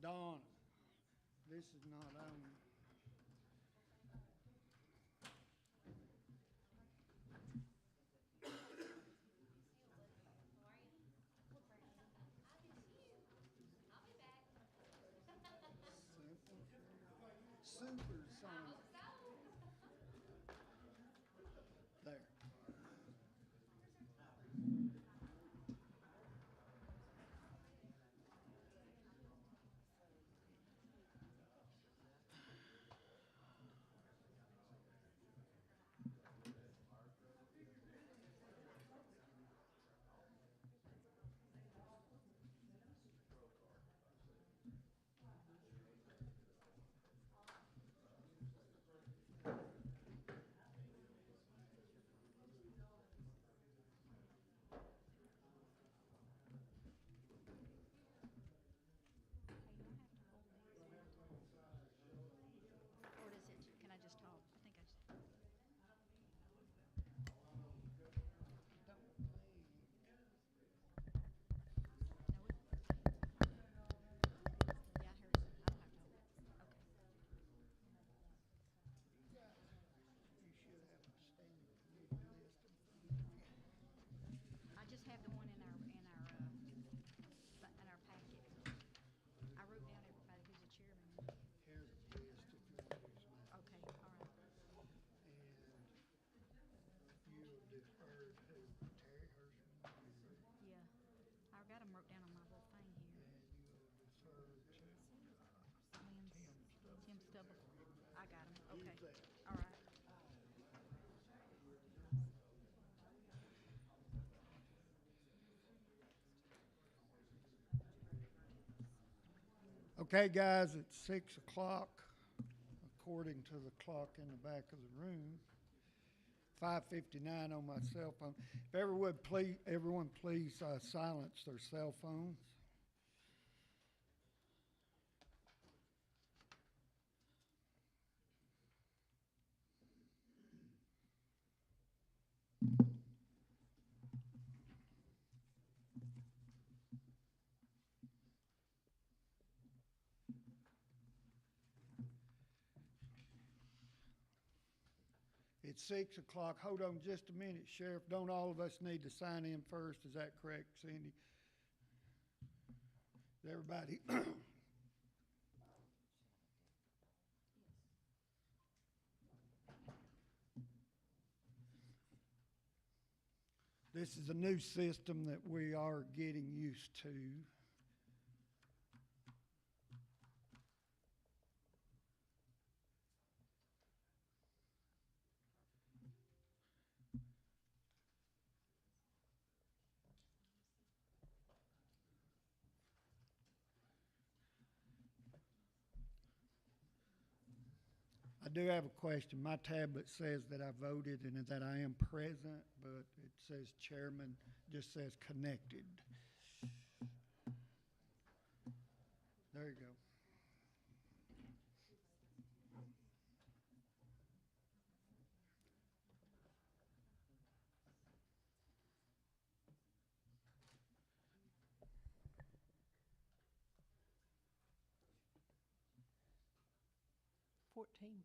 Dawn, this is not on. Super song. There. Or does it, can I just talk? I think I just. No, yeah, I heard it. I don't have to hold it. Okay. You should have a standing committee list. I just have the one in our packet. I wrote down everybody who's the chairman. Here's a list if you want to use mine. Okay, all right. And you'll defer to Terry Hershman. Yeah, I got them wrote down on my little thing here. And you'll defer to Tim Stubble. I got them. Okay. Use that. All right. Okay, guys, it's 6 o'clock, according to the clock in the back of the room. 5:59 on my cell phone. If everyone please silence their cell phones. It's 6 o'clock. Hold on just a minute, Sheriff. Don't all of us need to sign in first? Is that correct, Cindy? Is everybody? This is a new system that we are getting used to. I do have a question. My tablet says that I voted and that I am present, but it says chairman, just says connected. There you go.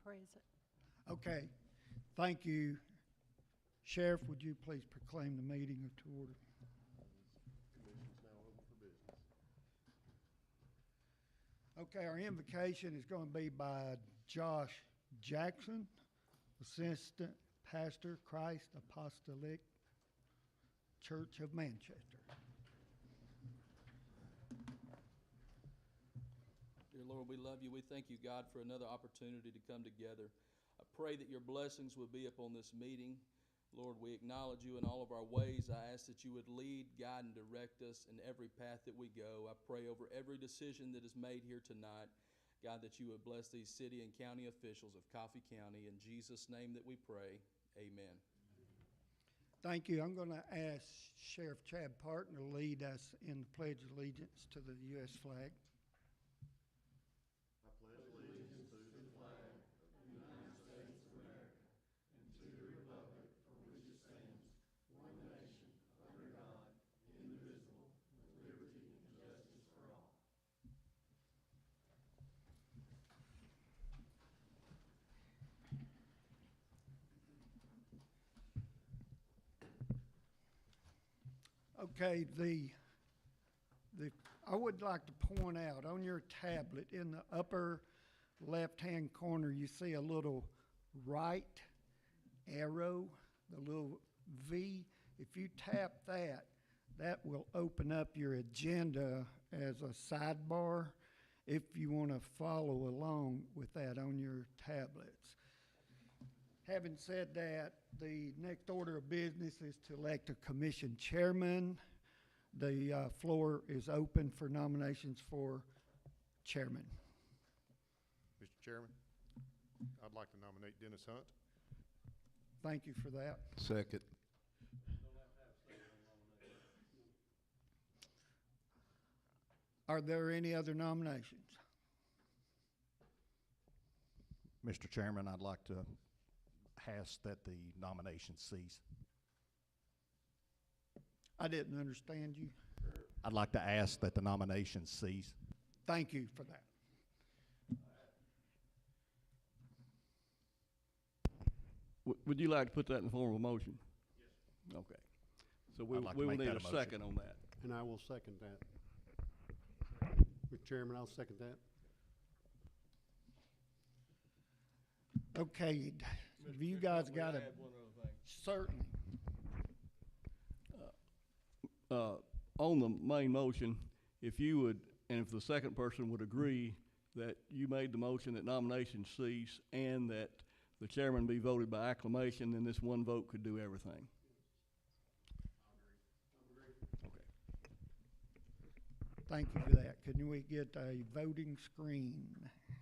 Present. Okay, thank you. Sheriff, would you please proclaim the meeting to order? Commission's now open for business. Okay, our invocation is going to be by Josh Jackson, Assistant Pastor, Christ Apostolic Church of Manchester. Dear Lord, we love you. We thank you, God, for another opportunity to come together. I pray that your blessings will be upon this meeting. Lord, we acknowledge you in all of our ways. I ask that you would lead, guide, and direct us in every path that we go. I pray over every decision that is made here tonight, God, that you would bless these city and county officials of Coffee County. In Jesus' name that we pray, amen. Thank you. I'm going to ask Sheriff Chad Parton to lead us in the Pledge of Allegiance to the U.S. flag. I pledge allegiance to the flag of the United States of America and to the republic for which it stands, one nation, under God, indivisible, with liberty and justice for all. Okay, I would like to point out on your tablet in the upper left-hand corner, you see a little right arrow, the little V. If you tap that, that will open up your agenda as a sidebar if you want to follow along with that on your tablets. Having said that, the next order of business is to elect a commission chairman. The floor is open for nominations for chairman. Mr. Chairman, I'd like to nominate Dennis Hunt. Thank you for that. Second. Are there any other nominations? Mr. Chairman, I'd like to ask that the nomination cease. I didn't understand you. I'd like to ask that the nomination cease. Thank you for that. Would you like to put that in the form of a motion? Yes. Okay. So we I'd like to will make need that a a motion. second on that. And I will second that. Mr. Chairman, I'll second that. Okay, have you guys got a, certainly. On the main motion, if you would, and if the second person would agree that you made the motion that nominations cease and that the chairman be voted by acclamation, then this one vote could do everything. Okay. Thank you for that. Can we get a voting screen? Okay.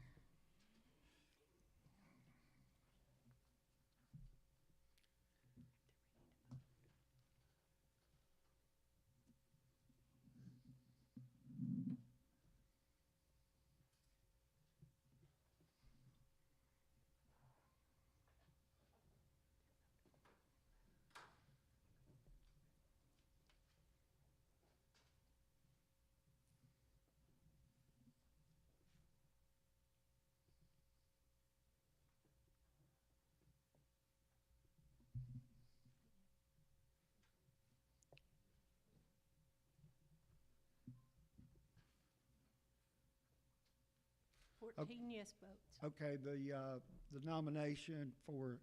14 yes votes. Okay, the nomination for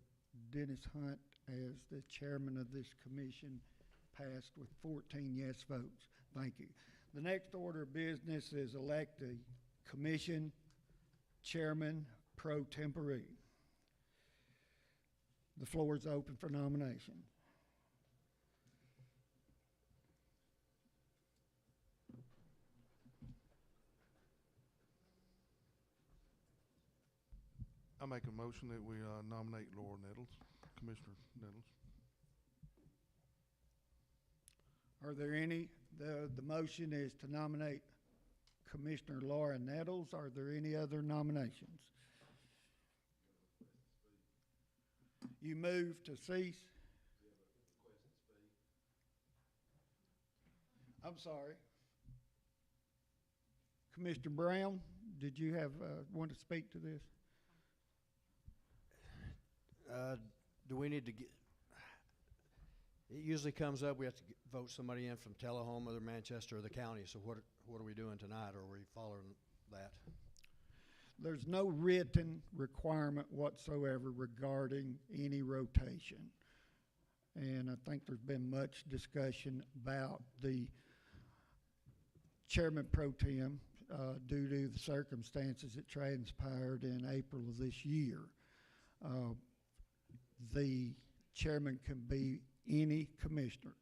Dennis Hunt as the chairman of this commission passed with 14 yes votes. Thank you. The next order of business is elect a commission chairman pro tempore. The floor is open for nomination. I make a motion that we nominate Laura Nettles, Commissioner Nettles. Are there any? The motion is to nominate Commissioner Laura Nettles. Are there any other nominations? You move to cease? I'm sorry. Commissioner Brown, did you have, want to speak to this? Do we need to get, it usually comes up, we have to vote somebody in from Tullahoma or Manchester or the county, so what are we doing tonight, or are we following that? There's no written requirement whatsoever regarding any rotation. And I think there's been much discussion about the chairman pro tem due to the circumstances that transpired in April of this year. The chairman can be any commissioner.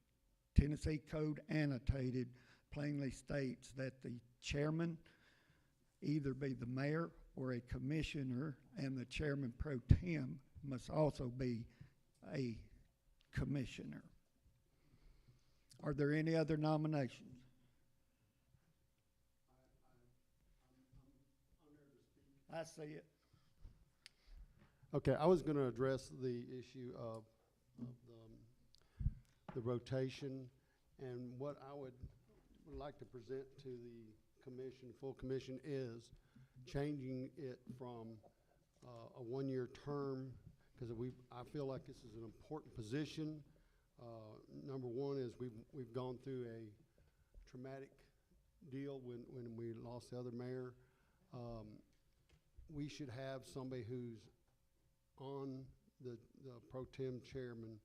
Tennessee Code annotated plainly states that the chairman either be the mayor or a commissioner, and the chairman pro tem must also be a commissioner. Are there any other nominations? I see it. Okay, I was going to address the issue of the rotation, and what I would like to present to the commission, full commission, is changing it from a one-year term, because I feel like this is an important position. Number one is we've gone through a traumatic deal when we lost the other mayor. We should have somebody who's on the pro tem chairman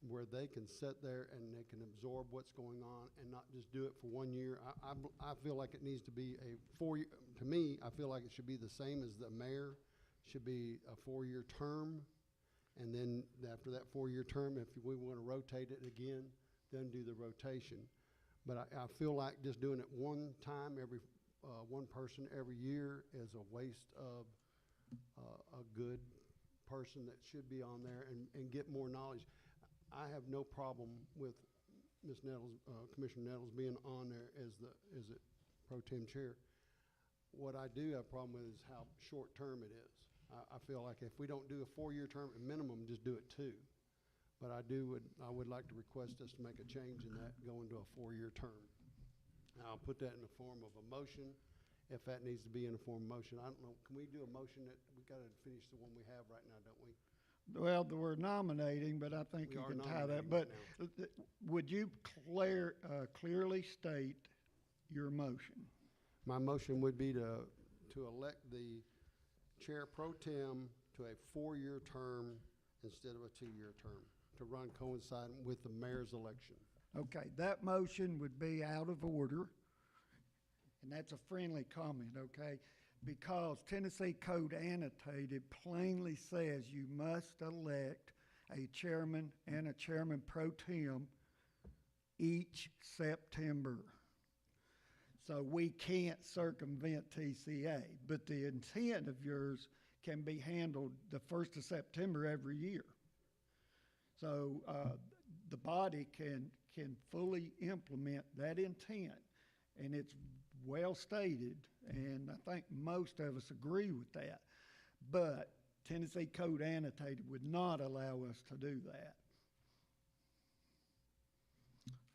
where they can sit there and they can absorb what's going on and not just do it for 1 year. I feel like it needs to be a 4 year, to me, I feel like it should be the same as the mayor, should be a 4-year term. And then after that 4-year term, if we want to rotate it again, then do the rotation. But I feel like just doing it one time, one person every year is a waste of a good person that should be on there and get more knowledge. I have no problem with Ms. Nettles, Commissioner Nettles being on there as the pro tem chair. What I do have a problem with is how short term it is. I feel like if we don't do a 4-year term at minimum, just do it 2. But I would like to request us to make a change in that, go into a 4-year term. I'll put that in the form of a motion, if that needs to be in a form of motion. I don't know, can we do a motion that, we gotta finish the one we have right now, don't we? Well, we're nominating, but I think We you are can tie that. nominating But right would you clearly state your motion? My motion would be to elect the chair pro tem to a 4-year term instead of a 2-year term, to run coinciding with the mayor's election. Okay, that motion would be out of order, and that's a friendly comment, okay? Because Tennessee Code Annotated plainly says you must elect a chairman and a chairman pro tem each September. So we can't circumvent TCA, but the intent of yours can be handled the 1st of September every year. So the body can fully implement that intent, and it's well stated, and I think most of us agree with that. But Tennessee Code Annotated would not allow us to do that.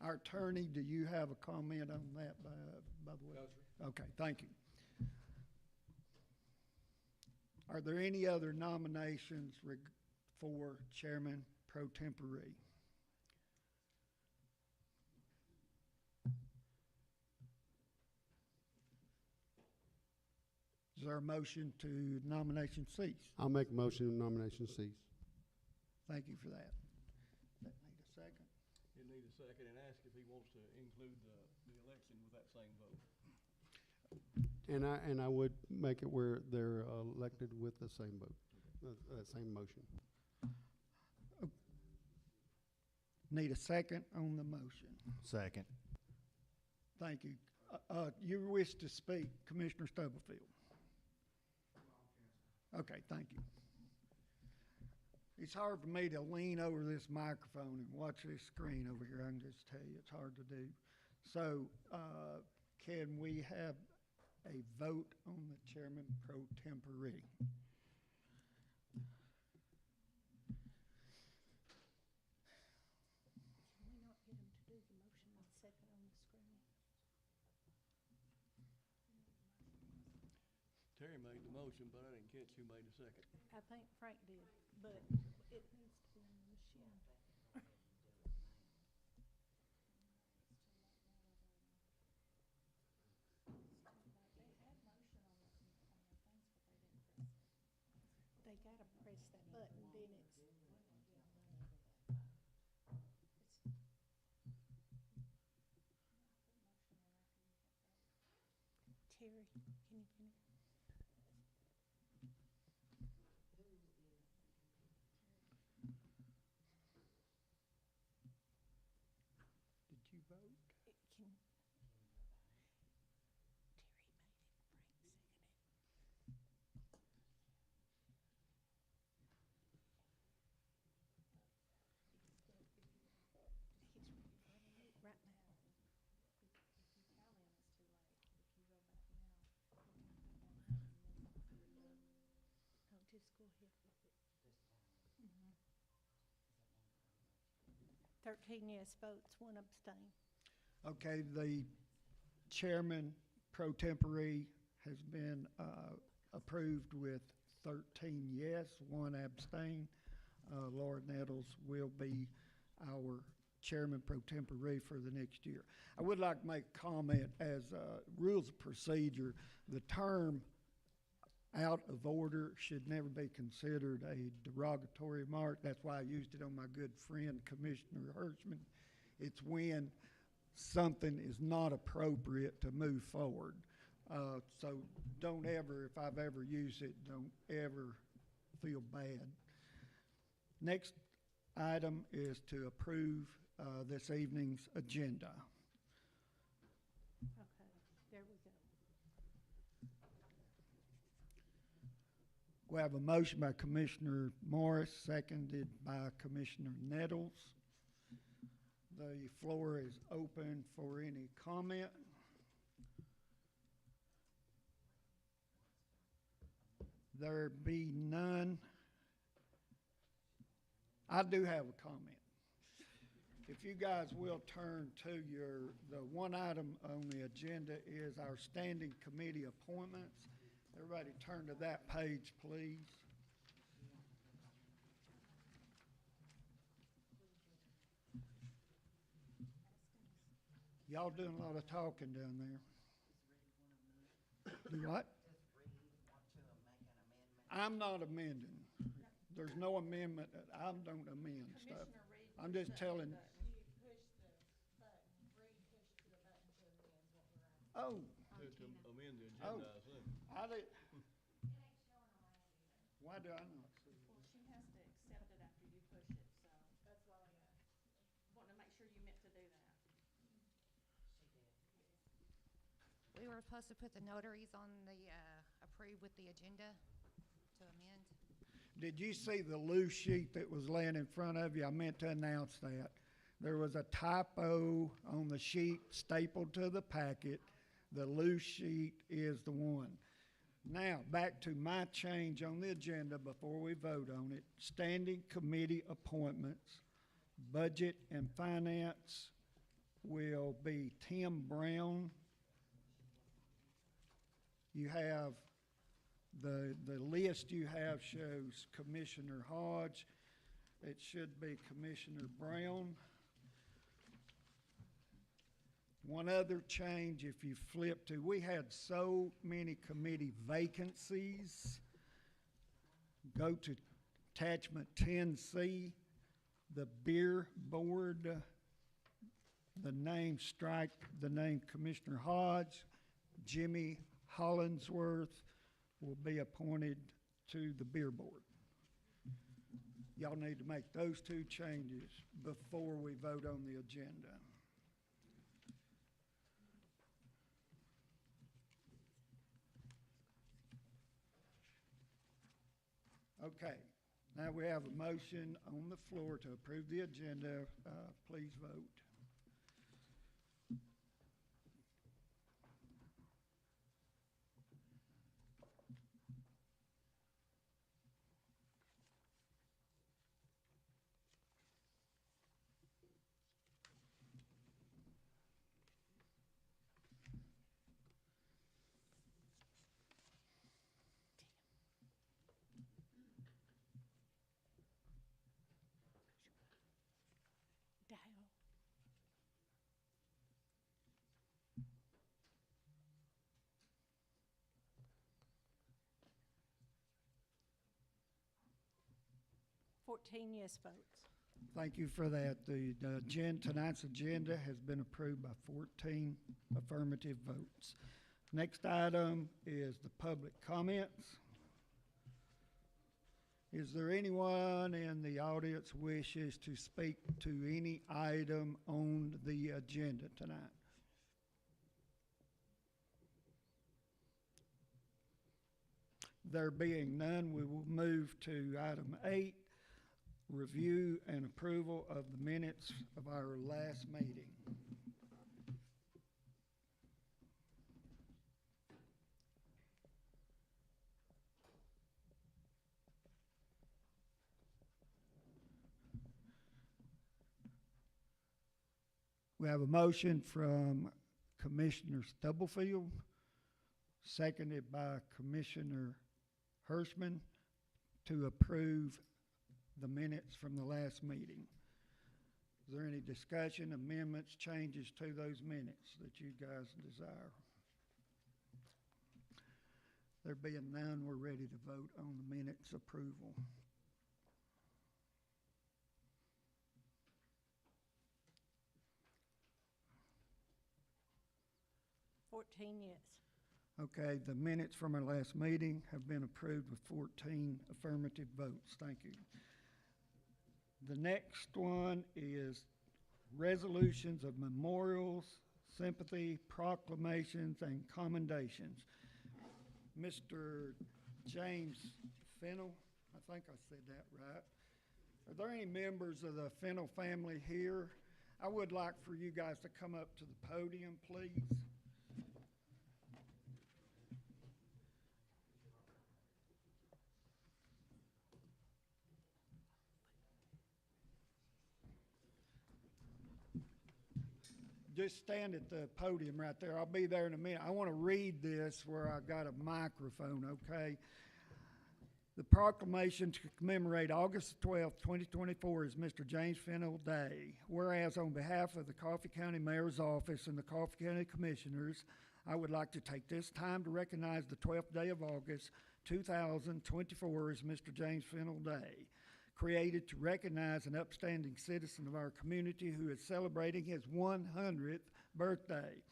Our attorney, do you have a comment on that, by the way? No, sir. Okay, thank you. Are there any other nominations for Chairman Pro Tempore? Is there a motion to nomination cease? I'll make a motion to nomination cease. Thank you for that. That need a second? You need a second and ask if he wants to include the election with that same vote. And I would make it where they're elected with the same vote, same motion. Need a second on the motion. Second. Thank you. You wish to speak, Commissioner Stubblefield? Okay, thank you. It's hard for me to lean over this microphone and watch this screen over here. I can just tell you, it's hard to do. So, can we have a vote on the Chairman Pro Tempore? Can we not get him to do the motion and second on the screen? Terry made the motion, but I didn't catch who made the second. I think Frank did, but it needs to be on the machine. They gotta press that button, then it's. Terry, can you finish? Did you vote? It can. Terry made it, Frank seconded. He's ready for the vote right now. If you tell him it's too late, if you go back now, no, just go ahead with it. 13 yes votes, 1 abstain. Okay, the Chairman Pro Tempore has been approved with 13 yes, 1 abstain. Lord Nettles will be our Chairman Pro Tempore for the next year. I would like to make a comment as rules of procedure. The term out of order should never be considered a derogatory remark. That's why I used it on my good friend Commissioner Hirschman. It's when something is not appropriate to move forward. So don't ever, if I've ever used it, don't ever feel bad. Next item is to approve this evening's agenda. Okay, there we go. We have a motion by Commissioner Morris, seconded by Commissioner Nettles. The floor is open for any comment. There be none. I do have a comment. If you guys will turn to the one item on the agenda is our standing committee appointments. Everybody turn to that page, please. Y'all doing a lot of talking down there. Do what? I'm not amending. There's no amendment. I don't amend stuff. I'm just telling. Oh, Amend the Oh. agenda, I assume. I did. Why do I not see it? Well, she has to accept it after you push it, so. That's why I asked. Wanted to make sure you meant to do that. We were supposed to put the notaries on the, approve with the agenda to amend. Did you see the loose sheet that was laying in front of you? I meant to announce that. There was a typo on the sheet stapled to the packet. The loose sheet is the one. Now, back to my change on the agenda before we vote on it. Standing committee appointments, budget and finance will be Tim Brown. You have, the list you have shows Commissioner Hodge. It should be Commissioner Brown. One other change, if you flip to, we had so many committee vacancies. Go to attachment 10C, the beer board, the name, strike the name Commissioner Hodge. Jimmy Hollinsworth will be appointed to the beer board. Y'all need to make those two changes before we vote on the agenda. Okay, now we have a motion on the floor to approve the agenda. Please vote. Dial. 14 yes votes. Thank you for that. Tonight's agenda has been approved by 14 affirmative votes. Next item is the public comments. Is there anyone in the audience wishes to speak to any item on the agenda tonight? There being none, we will move to item 8, review and approval of the minutes of our last meeting. We have a motion from Commissioner Stubblefield, seconded by Commissioner Hirschman, to approve the minutes from the last meeting. Is there any discussion, amendments, changes to those minutes that you guys desire? There being none, we're ready to vote on the minutes approval. Yes. Okay, the minutes from our last meeting have been approved with 14 affirmative votes. Thank you. The next one is resolutions of memorials, sympathy, proclamations, and commendations. Mr. James Fennell, I think I said that right. Are there any members of the Fennell family here? I would like for you guys to come up to the podium, please. Just stand at the podium right there. I'll be there in a minute. I want to read this where I got a microphone, okay? The proclamation to commemorate August 12th, 2024 is Mr. James Fennell Day. Whereas on behalf of the Coffee County Mayor's Office and the Coffee County Commissioners, I would like to take this time to recognize the 12th day of August 2024 as Mr. James Fennell Day, created to recognize an upstanding citizen of our community who is celebrating his 100th birthday.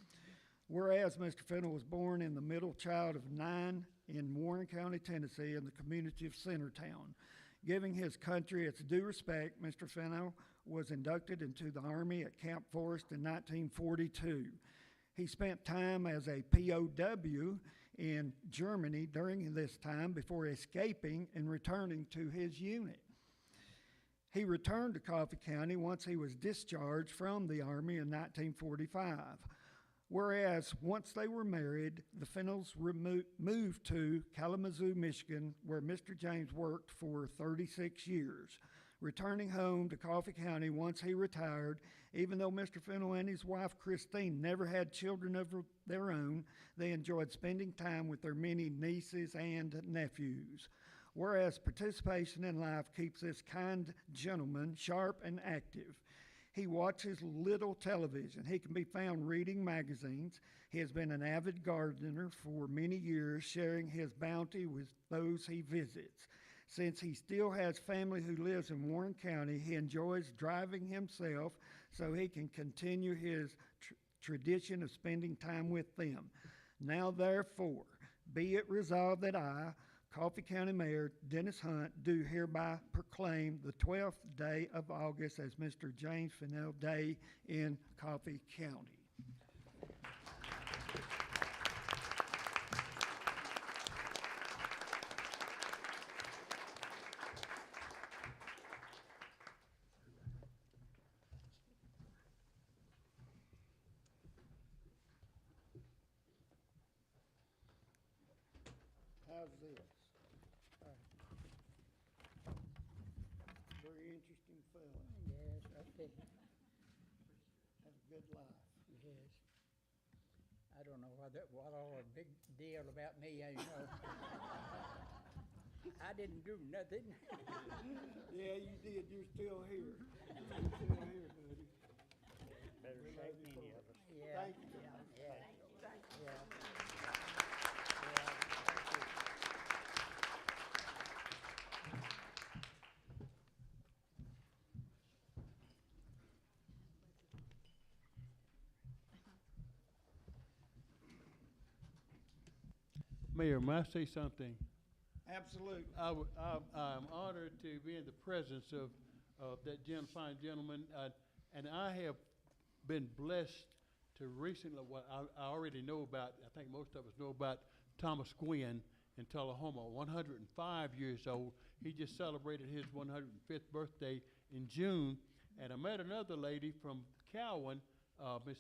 Whereas Mr. Fennell was born in the middle child of 9 in Warren County, Tennessee, in the community of Centertown. Giving his country its due respect, Mr. Fennell was inducted into the Army at Camp Forest in 1942. He spent time as a POW in Germany during this time before escaping and returning to his unit. He returned to Coffee County once he was discharged from the Army in 1945. Whereas once they were married, the Fennells moved to Kalamazoo, Michigan, where Mr. James worked for 36 years. Returning home to Coffee County once he retired, even though Mr. Fennell and his wife Christine never had children of their own, they enjoyed spending time with their many nieces and nephews. Whereas participation in life keeps this kind gentleman sharp and active. He watches little television. He can be found reading magazines. He has been an avid gardener for many years, sharing his bounty with those he visits. Since he still has family who lives in Warren County, he enjoys driving himself so he can continue his tradition of spending time with them. Now, therefore, be it resolved that I, Coffee County Mayor Dennis Hunt, do hereby proclaim the 12th day of August as Mr. James Fennell Day in Coffee County. How's this? Very interesting fellow. Yes, okay. Has a good life. Yes. I don't know what all the big deal about me, you know. I didn't do nothing. Yeah, you did. You're still here. You're still here, buddy. Better We shake love you any for of it. us. Yeah. Thank you. Yeah. Yeah. Yeah. Mayor, may I say something? Absolutely. I'm honored to be in the presence of that fine gentleman, and I have been blessed to recently, what I already know about, I think most of us know about Thomas Gwynn in Tullahoma, 105 years old. He just celebrated his 105th birthday in June, and I met another lady from Cowan, Miss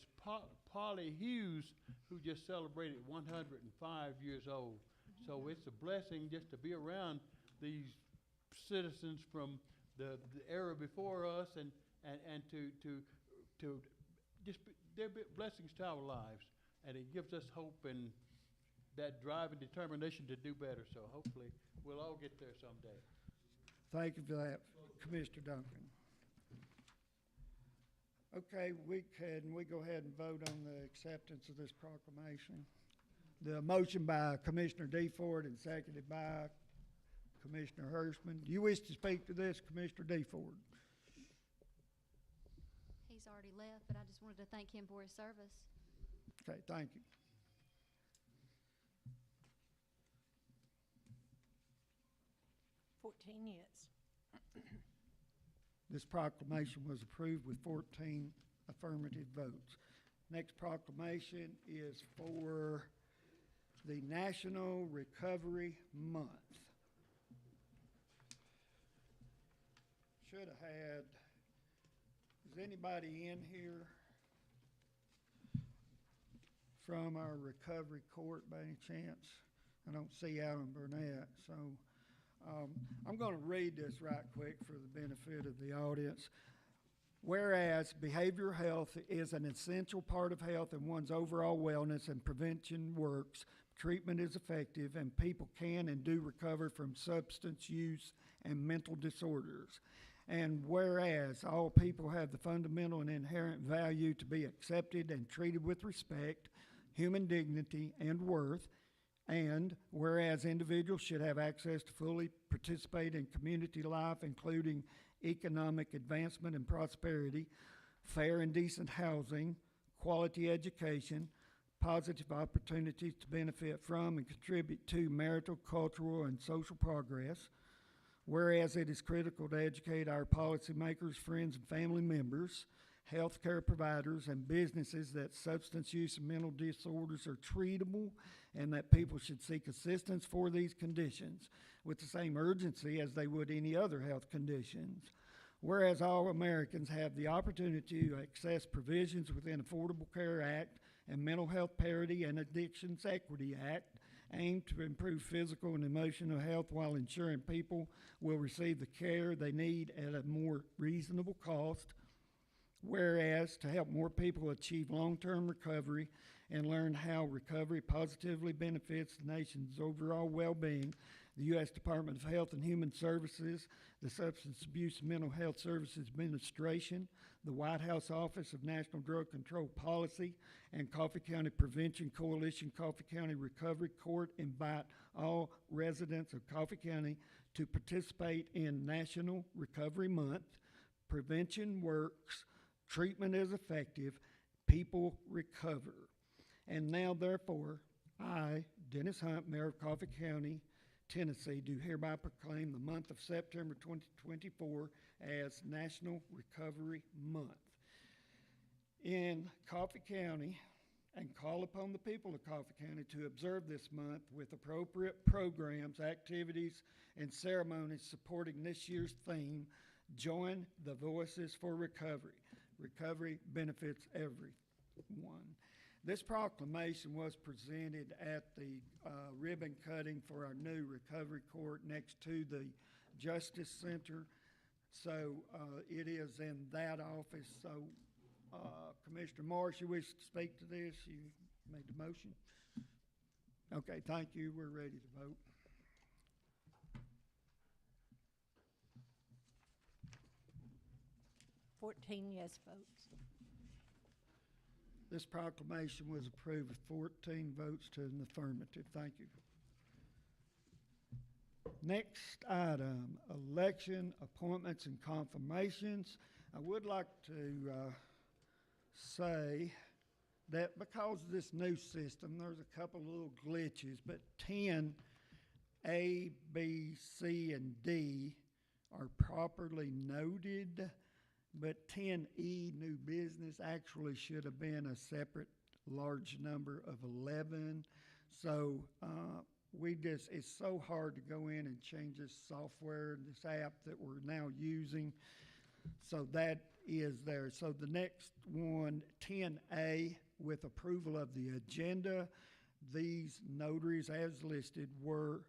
Polly Hughes, who just celebrated 105 years old. So it's a blessing just to be around these citizens from the era before us, and to just they're blessings to our lives, and it gives us hope and that drive and determination to do better. So hopefully we'll all get there someday. Thank you for that, Commissioner Duncan. Okay, we go ahead and vote on the acceptance of this proclamation? The motion by Commissioner DeFord and seconded by Commissioner Hirschman. Do you wish to speak to this, Commissioner DeFord? He's already left, but I just wanted to thank him for his service. Okay, thank you. Yes. This proclamation was approved with 14 affirmative votes. Next proclamation is for the National Recovery Month. Should have had, is anybody in here from our recovery court by any chance? I don't see Alan Burnett, so I'm going to read this right quick for the benefit of the audience. Whereas behavioral health is an essential part of health and one's overall wellness, and prevention works, treatment is effective, and people can and do recover from substance use and mental disorders. And whereas all people have the fundamental and inherent value to be accepted and treated with respect, human dignity, and worth, and whereas individuals should have access to fully participate in community life, including economic advancement and prosperity, fair and decent housing, quality education, positive opportunities to benefit from and contribute to marital, cultural, and social progress. Whereas it is critical to educate our policymakers, friends, and family members, healthcare providers, and businesses that substance use and mental disorders are treatable, and that people should seek assistance for these conditions with the same urgency as they would any other health conditions. Whereas all Americans have the opportunity to access provisions within Affordable Care Act and Mental Health Parity and Addictions Equity Act aimed to improve physical and emotional health while ensuring people will receive the care they need at a more reasonable cost. Whereas to help more people achieve long-term recovery and learn how recovery positively benefits the nation's overall well-being, the U.S. Department of Health and Human Services, the Substance Abuse and Mental Health Services Administration, the White House Office of National Drug Control Policy, and Coffee County Prevention Coalition Coffee County Recovery Court invite all residents of Coffee County to participate in National Recovery Month. Prevention works, treatment is effective, people recover. And now, therefore, I, Dennis Hunt, Mayor of Coffee County, Tennessee, do hereby proclaim the month of September 2024 as National Recovery Month in Coffee County, and call upon the people of Coffee County to observe this month with appropriate programs, activities, and ceremonies supporting this year's theme, Join the Voices for Recovery. Recovery benefits everyone. This proclamation was presented at the ribbon cutting for our new recovery court next to the Justice Center. So it is in that office. So Commissioner Morris, you wish to speak to this? You made the motion? Okay, thank you. We're ready to vote. Yes votes. This proclamation was approved with 14 votes to an affirmative. Thank you. Next item, election appointments and confirmations. I would like to say that because of this new system, there's a couple of little glitches, but 10 A, B, C, and D are properly noted. But 10E, new business, actually should have been a separate large number of 11. So it's so hard to go in and change this software, this app that we're now using. So that is there. So the next one, 10A, with approval of the agenda, these notaries as listed were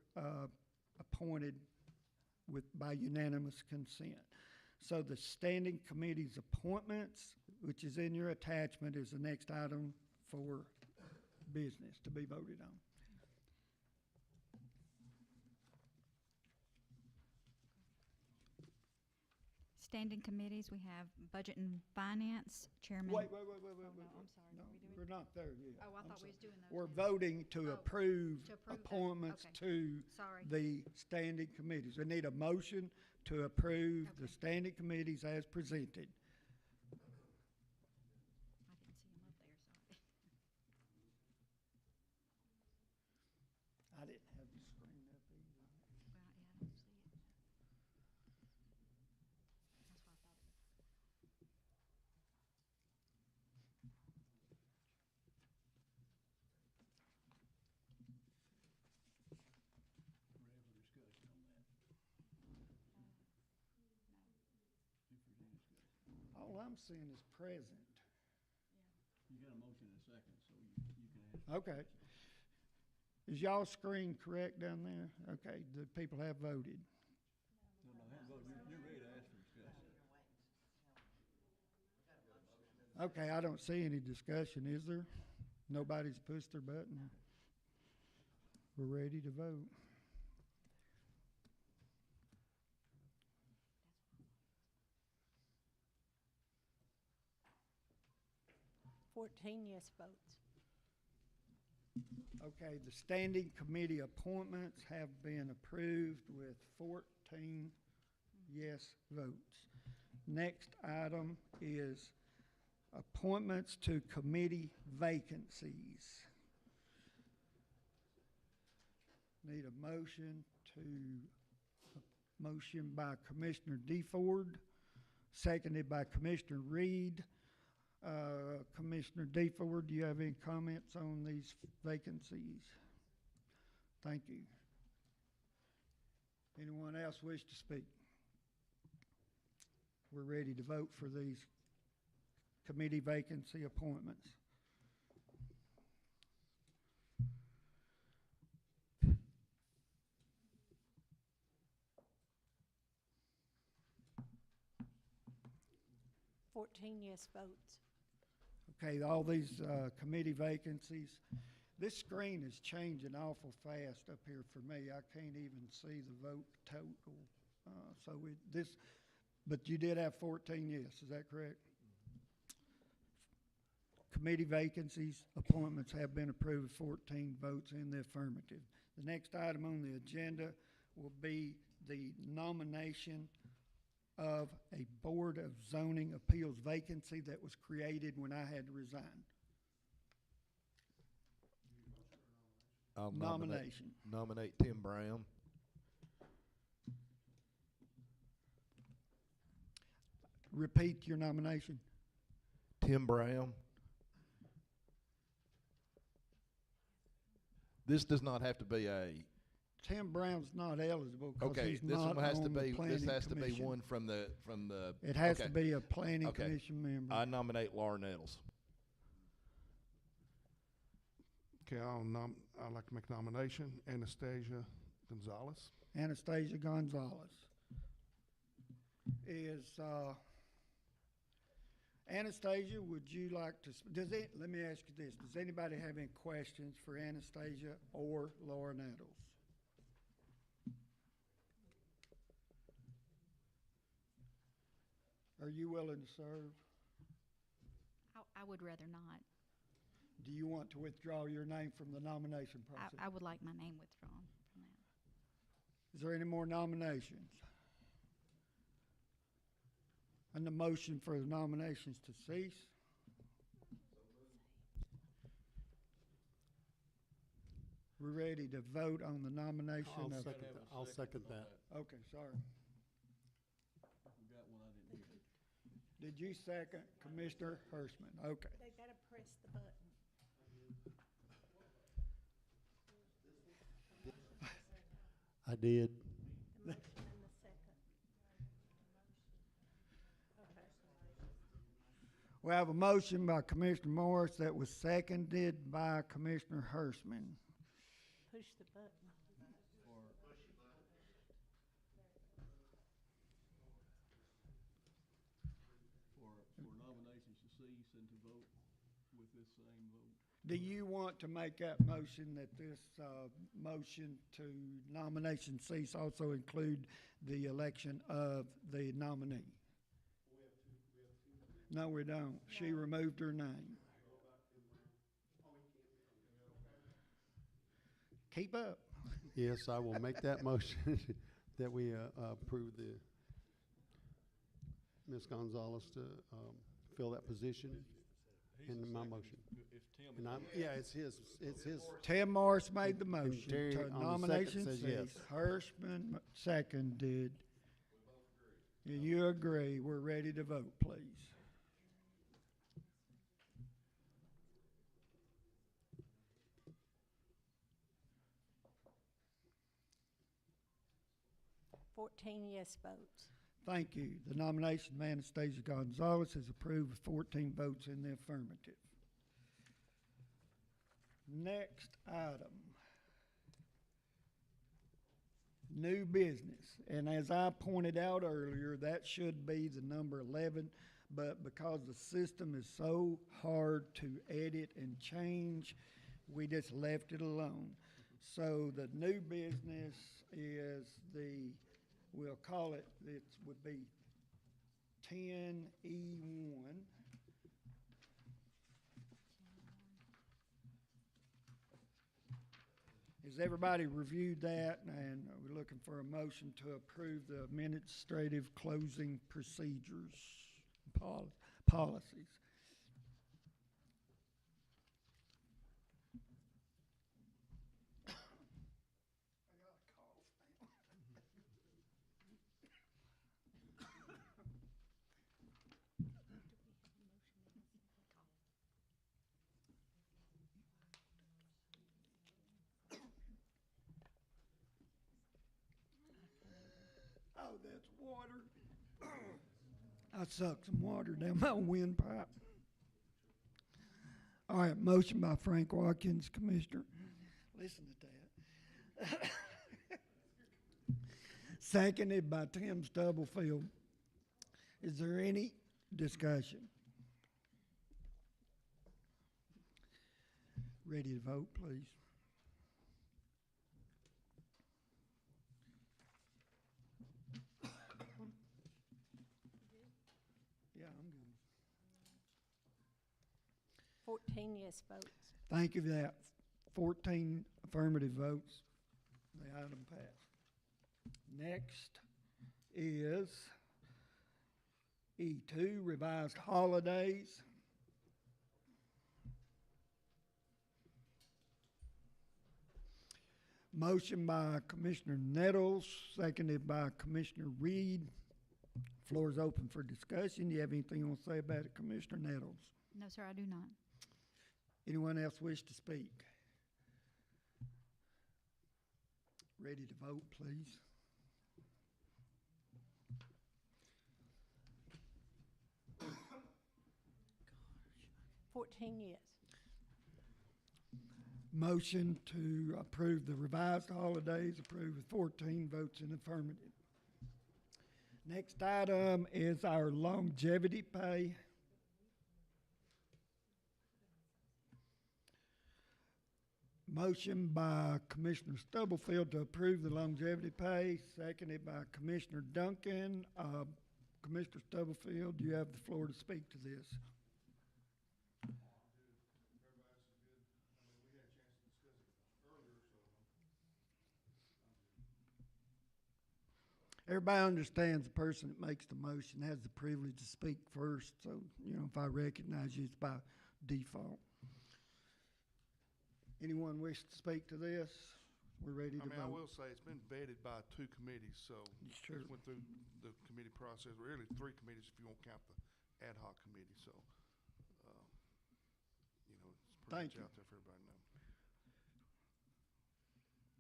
appointed by unanimous consent. So the standing committee's appointments, which is in your attachment, is the next item for business to be voted on. standing committees, we have Budget and Finance, Chairman. Wait. Oh, no, I'm sorry. No, Are we doing- we're not there yet. Oh, I I'm thought we sorry. was doing those We're now. voting to Oh, approve to approve those. appointments Okay. to Sorry. the standing committees. We need a motion to approve the Okay. standing committees as presented. I didn't see him up there, sorry. I didn't have the screen up either. Well, yeah, I don't see it. That's why I thought it. All I'm seeing is present. You got a motion in a second, so you can ask. Okay. Is y'all screen correct down there? Okay, the people have voted. No, haven't voted. You're ready to ask for discussion. Okay, I don't see any discussion, is there? Nobody's pushed their button. We're ready to vote. Fourteen yes votes. Okay, the standing committee appointments have been approved with 14 yes votes. Next item is appointments to committee vacancies. Need a motion motion by Commissioner DeFord, seconded by Commissioner Reed. Commissioner DeFord, do you have any comments on these vacancies? Thank you. Anyone else wish to speak? We're ready to vote for these committee vacancy appointments. Fourteen yes votes. Okay, all these committee vacancies. This screen is changing awful fast up here for me. I can't even see the vote total. But you did have 14 yes, is that correct? Committee vacancies, appointments have been approved, 14 votes in the affirmative. The next item on the agenda will be the nomination of a Board of Zoning Appeals vacancy that was created when I had to resign. I'll Nomination. nominate Tim Brown. Repeat your nomination. Tim Brown. This does not have to be a, Tim Brown's not eligible because okay, he's this not one has to on the be, planning this has to be commission. one from the, It has okay. to be a planning Okay. commission member. I nominate Laura Nettles. Okay, I'd like to make a nomination, Anastasia Gonzalez. Anastasia Gonzalez. Anastasia, would you like to, let me ask you this, does anybody have any questions for Anastasia or Laura Nettles? Are you willing to serve? I would rather not. Do you want to withdraw your name from the nomination process? I would like my name withdrawn from that. Is there any more nominations? And the motion for the nominations to cease? We're ready to vote on the nomination of. I'll second that. Okay, sorry. I forgot one I didn't hear. Did you second Commissioner Hirschman? Okay. They gotta press the button. I did. The motion and the second. Okay. We have a motion by Commissioner Morris that was seconded by Commissioner Hirschman. Push the button. For nominations to cease and to vote with this same vote. Do you want to make that motion that this motion to nomination cease also include the election of the nominee? No, we don't. She removed her name. Keep up. Yes, I will make that motion that we approve the Ms. Gonzalez to fill that position in my motion. And I'm, yeah, it's his. Tim Morris made the motion Terry to on the second nomination says cease. yes. Hirschman seconded. And you agree, we're ready to vote, please. Yes votes. Thank you. The nomination of Anastasia Gonzalez is approved with 14 votes in the affirmative. Next item. New business. And as I pointed out earlier, that should be the number 11, but because the system is so hard to edit and change, we just left it alone. So the new business is we'll call it, it would be 10E1. Has everybody reviewed that? And we're looking for a motion to approve the administrative closing procedures, policies. Oh, that's water. I sucked some water down my windpipe. All right, motion by Frank Watkins, Commissioner. Listen to that. Seconded by Tim Stubblefield. Is there any discussion? Ready to vote, please. Yeah, I'm good. 14 yes votes. Thank you for that. 14 affirmative votes. The item passed. Next is E2, revised holidays. Motion by Commissioner Nettles, seconded by Commissioner Reed. Floor is open for discussion. Do you have anything you want to say about it, Commissioner Nettles? No, sir, I do not. Anyone else wish to speak? Ready to vote, please. Gosh. 14 yes. Motion to approve the revised holidays, approved with 14 votes in affirmative. Next item is our longevity pay. Motion by Commissioner Stubblefield to approve the longevity pay, seconded by Commissioner Duncan. Commissioner Stubblefield, you have the floor to speak to this. Everybody understands the person that makes the motion has the privilege to speak first, so, you know, if I recognize you, it's by default. Anyone wish to speak to this? We're ready to vote. I will say, it's been vetted by 2 committees, so Sure. it went through the committee process, really 3 committees if you won't count the ad hoc committee, so, you know, it's pretty Thank much you. out there for everybody to know.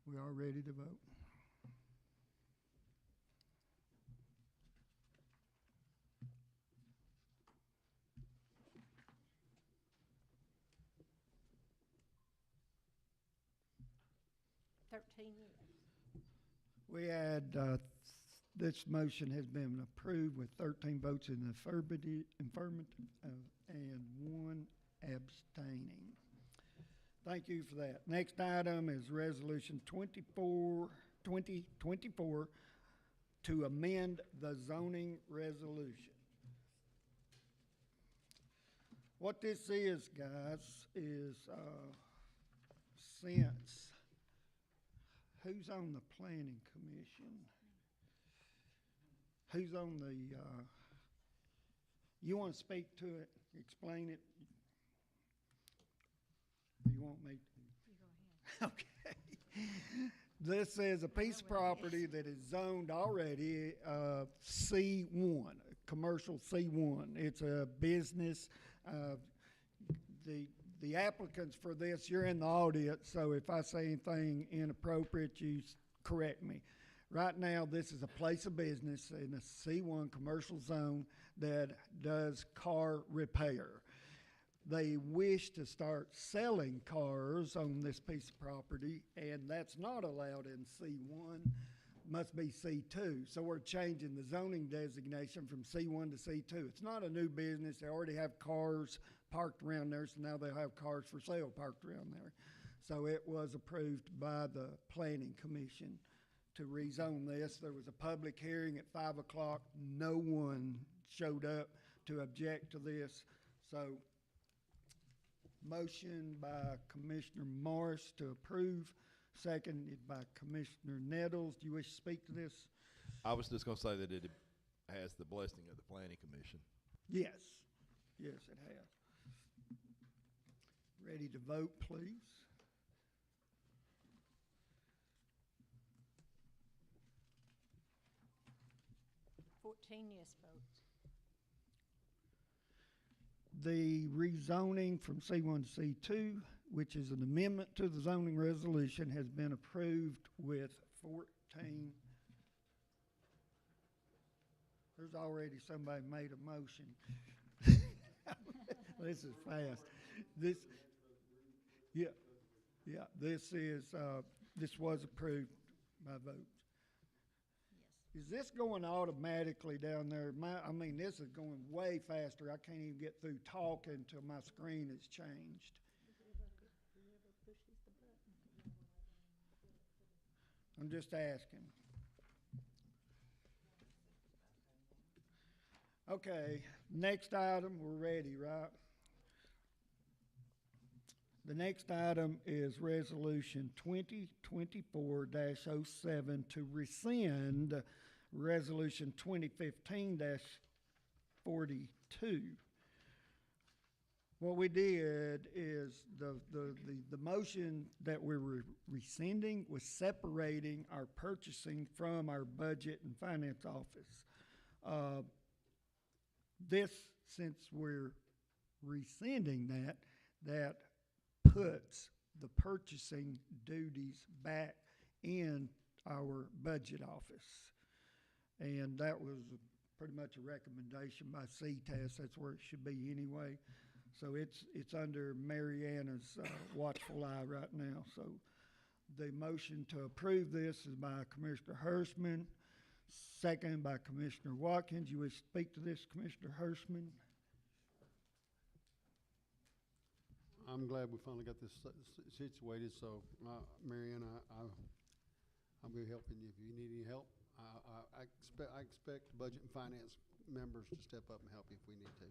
We are ready to vote. We had, this motion has been approved with 13 votes in the affirmative, and 1 abstaining. Thank you for that. Next item is Resolution 2024 to amend the zoning resolution. What this is, guys, is, since, who's on the planning commission? Who's on the, you wanna speak to it, explain it? Or you want me? You go ahead. Okay. This is a piece of property that is zoned already, C1, commercial C1. It's a business. The applicants for this, you're in the audience, so if I say anything inappropriate, you correct me. Right now, this is a place of business in a C1 commercial zone that does car repair. They wish to start selling cars on this piece of property, and that's not allowed in C1, must be C2. So we're changing the zoning designation from C1 to C2. It's not a new business. They already have cars parked around there, so now they'll have cars for sale parked around there. So it was approved by the Planning Commission to rezone this. There was a public hearing at 5 o'clock. No one showed up to object to this. So motion by Commissioner Morris to approve, seconded by Commissioner Nettles. Do you wish to speak to this? I was just gonna say that it has the blessing of the planning commission. Yes. Yes, it has. Ready to vote, please? Yes votes. The rezoning from C1 to C2, which is an amendment to the zoning resolution, has been approved with 14. There's already somebody made a motion. This is fast. This was approved by vote. Is this going automatically down there? This is going way faster. I can't even get through talking until my screen is changed. I'm just asking. Okay, next item, we're ready, right? The next item is Resolution 2024-07 to rescind Resolution 2015-42. What we did is the motion that we were rescinding was separating our purchasing from our budget and finance office. Since we're rescinding that puts the purchasing duties back in our budget office. And that was pretty much a recommendation by CTAS. That's where it should be anyway. So it's under Mariana's watchful eye right now. So the motion to approve this is by Commissioner Hirschman, second by Commissioner Watkins. You wish to speak to this, Commissioner Hirschman? I'm glad we finally got this situated, so, Marianne, I'll be helping you if you need any help. I expect budget and finance members to step up and help you if we need to.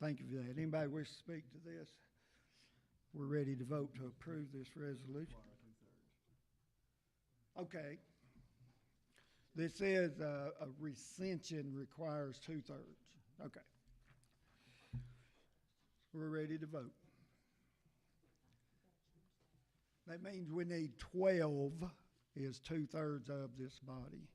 Thank you for that. Anybody wish to speak to this? We're ready to vote to approve this resolution. Okay. This is a rescission requires 2/3. Okay. We're ready to vote. That means we need 12 is 2/3 of this body.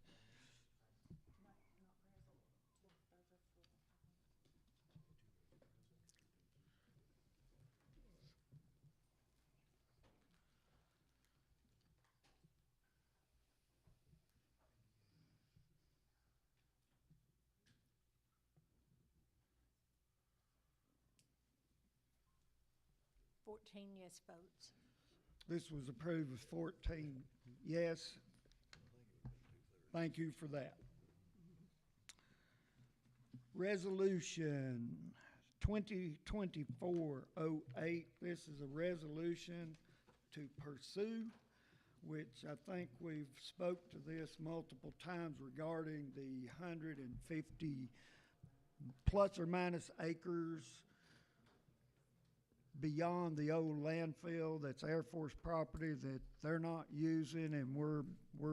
Yes votes. This was approved with 14 yes. Thank you for that. Resolution 2024-08. This is a resolution to pursue, which I think we've spoke to this multiple times regarding the 150 plus or minus acres beyond the old landfill that's Air Force property that they're not using, and we're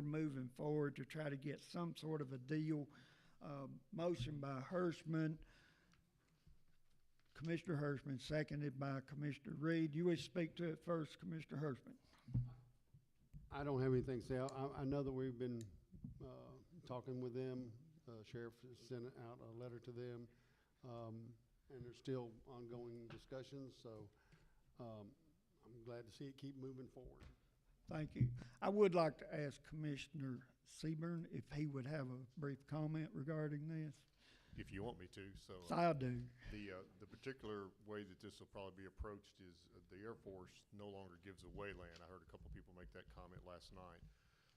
moving forward to try to get some sort of a deal. Motion by Hirschman, Commissioner Hirschman, seconded by Commissioner Reed. You wish to speak to it first, Commissioner Hirschman? I don't have anything to say. I know that we've been talking with them. Sheriff has sent out a letter to them, and there's still ongoing discussions, so I'm glad to see it keep moving forward. Thank you. I would like to ask Commissioner Seaburn if he would have a brief comment regarding this. If you want me to, so. I do. The particular way that this will probably be approached is the Air Force no longer gives away land. I heard a couple people make that comment last night.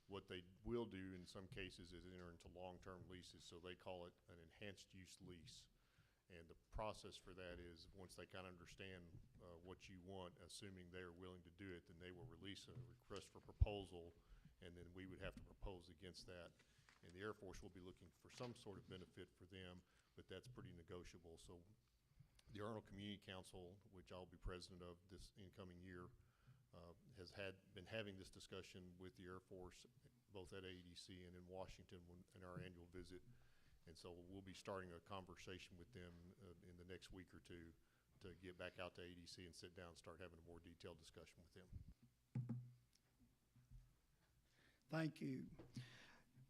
What they will do in some cases is enter into long-term leases, so they call it an enhanced use lease. And the process for that is, once they kind of understand what you want, assuming they're willing to do it, then they will release a request for proposal, and then we would have to propose against that. And the Air Force will be looking for some sort of benefit for them, but that's pretty negotiable. So the Arnold Community Council, which I'll be president of this incoming year, has been having this discussion with the Air Force, both at AEDC and in Washington in our annual visit. And so we'll be starting a conversation with them in the next week or two to get back out to AEDC and sit down and start having a more detailed discussion with them. Thank you.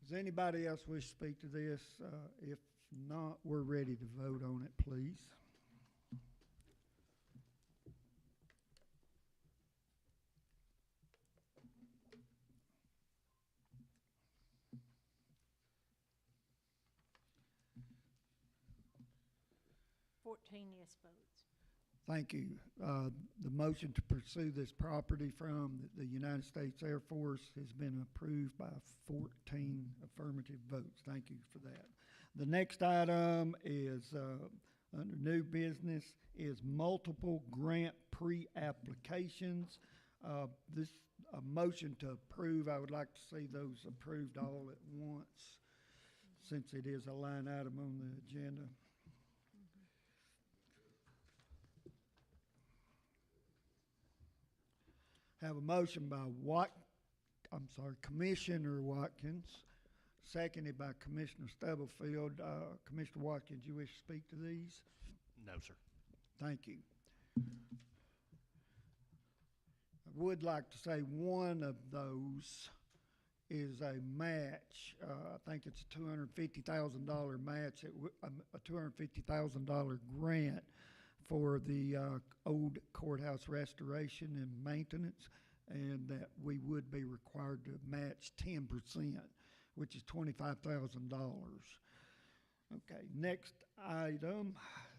Does anybody else wish to speak to this? If not, we're ready to vote on it, please. Yes votes. Thank you. The motion to pursue this property from the United States Air Force has been approved by 14 affirmative votes. Thank you for that. The next item is, under new business, is multiple grant pre-applications. This, a motion to approve, I would like to see those approved all at once, since it is a line item on the agenda. Have a motion by Commissioner Watkins, seconded by Commissioner Stubblefield. Commissioner Watkins, you wish to speak to these? No, sir. Thank you. I would like to say one of those is a match. I think it's a $250,000 match, a $250,000 grant for the old courthouse restoration and maintenance, and that we would be required to match 10%, which is $25,000. Okay, next item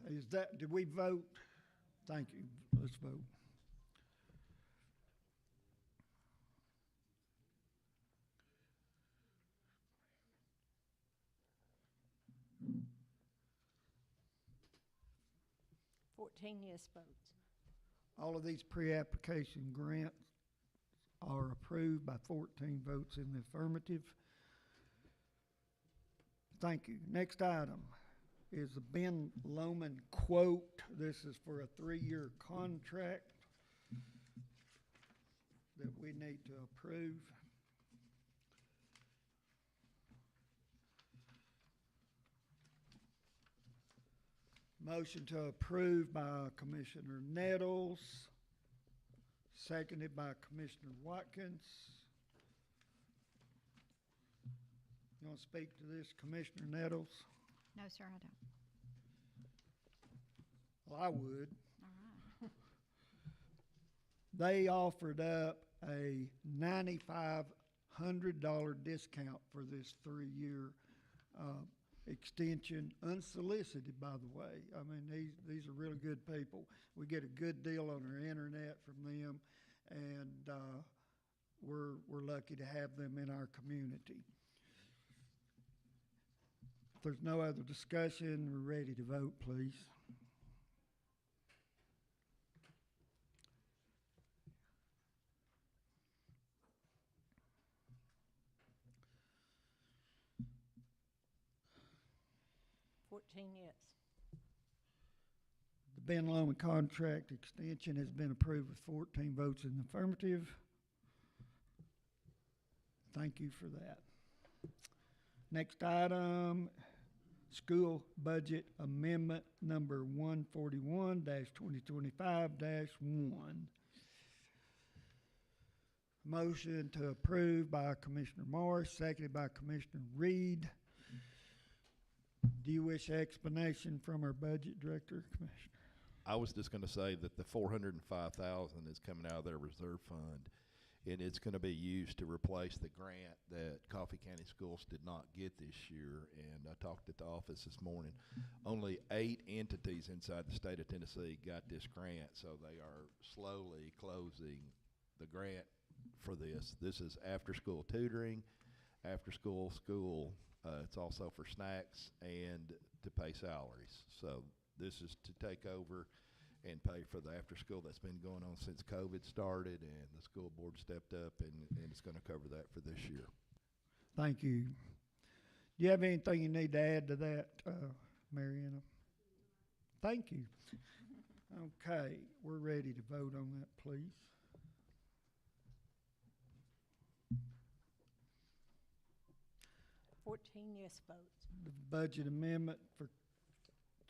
is that, did we vote? Thank you. Let's vote. Yes votes. All of these pre-application grants are approved by 14 votes in the affirmative. Thank you. Next item is the Ben Lomond quote. This is for a 3-year contract that we need to approve. Motion to approve by Commissioner Nettles, seconded by Commissioner Watkins. You want to speak to this, Commissioner Nettles? No, sir, I don't. Well, I would. All right. They offered up a $9,500 discount for this 3-year extension, unsolicited, by the way. I mean, these are really good people. We get a good deal on our internet from them, and we're lucky to have them in our community. If there's no other discussion, we're ready to vote, please. Yes. Ben Lomond contract extension has been approved with 14 votes in the affirmative. Thank you for that. Next item, school budget amendment number 141-2025-1. Motion to approve by Commissioner Morris, seconded by Commissioner Reed. Do you wish explanation from our budget director, Commissioner? I was just gonna say that the 405,000 is coming out of their reserve fund, and it's gonna be used to replace the grant that Coffee County Schools did not get this year. And I talked at the office this morning. Only 8 entities inside the state of Tennessee got this grant, so they are slowly closing the grant for this. This is after-school tutoring, after-school school. It's also for snacks and to pay salaries. So this is to take over and pay for the after-school that's been going on since COVID started, and the school board stepped up, and it's going to cover that for this year. Thank you. Do you have anything you need to add to that, Mariana? Thank you. Okay, we're ready to vote on that, please. Yes votes. The budget amendment for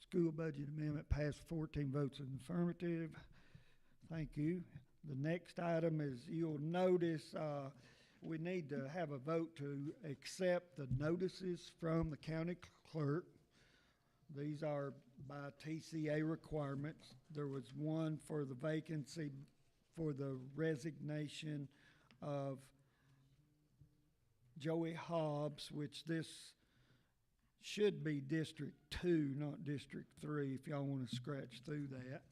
school budget amendment passed 14 votes in the affirmative. Thank you. The next item is, you'll notice, we need to have a vote to accept the notices from the county clerk. These are by TCA requirements. There was one for the vacancy, for the resignation of Joey Hobbs, which this should be District 2, not District 3, if y'all want to scratch through that.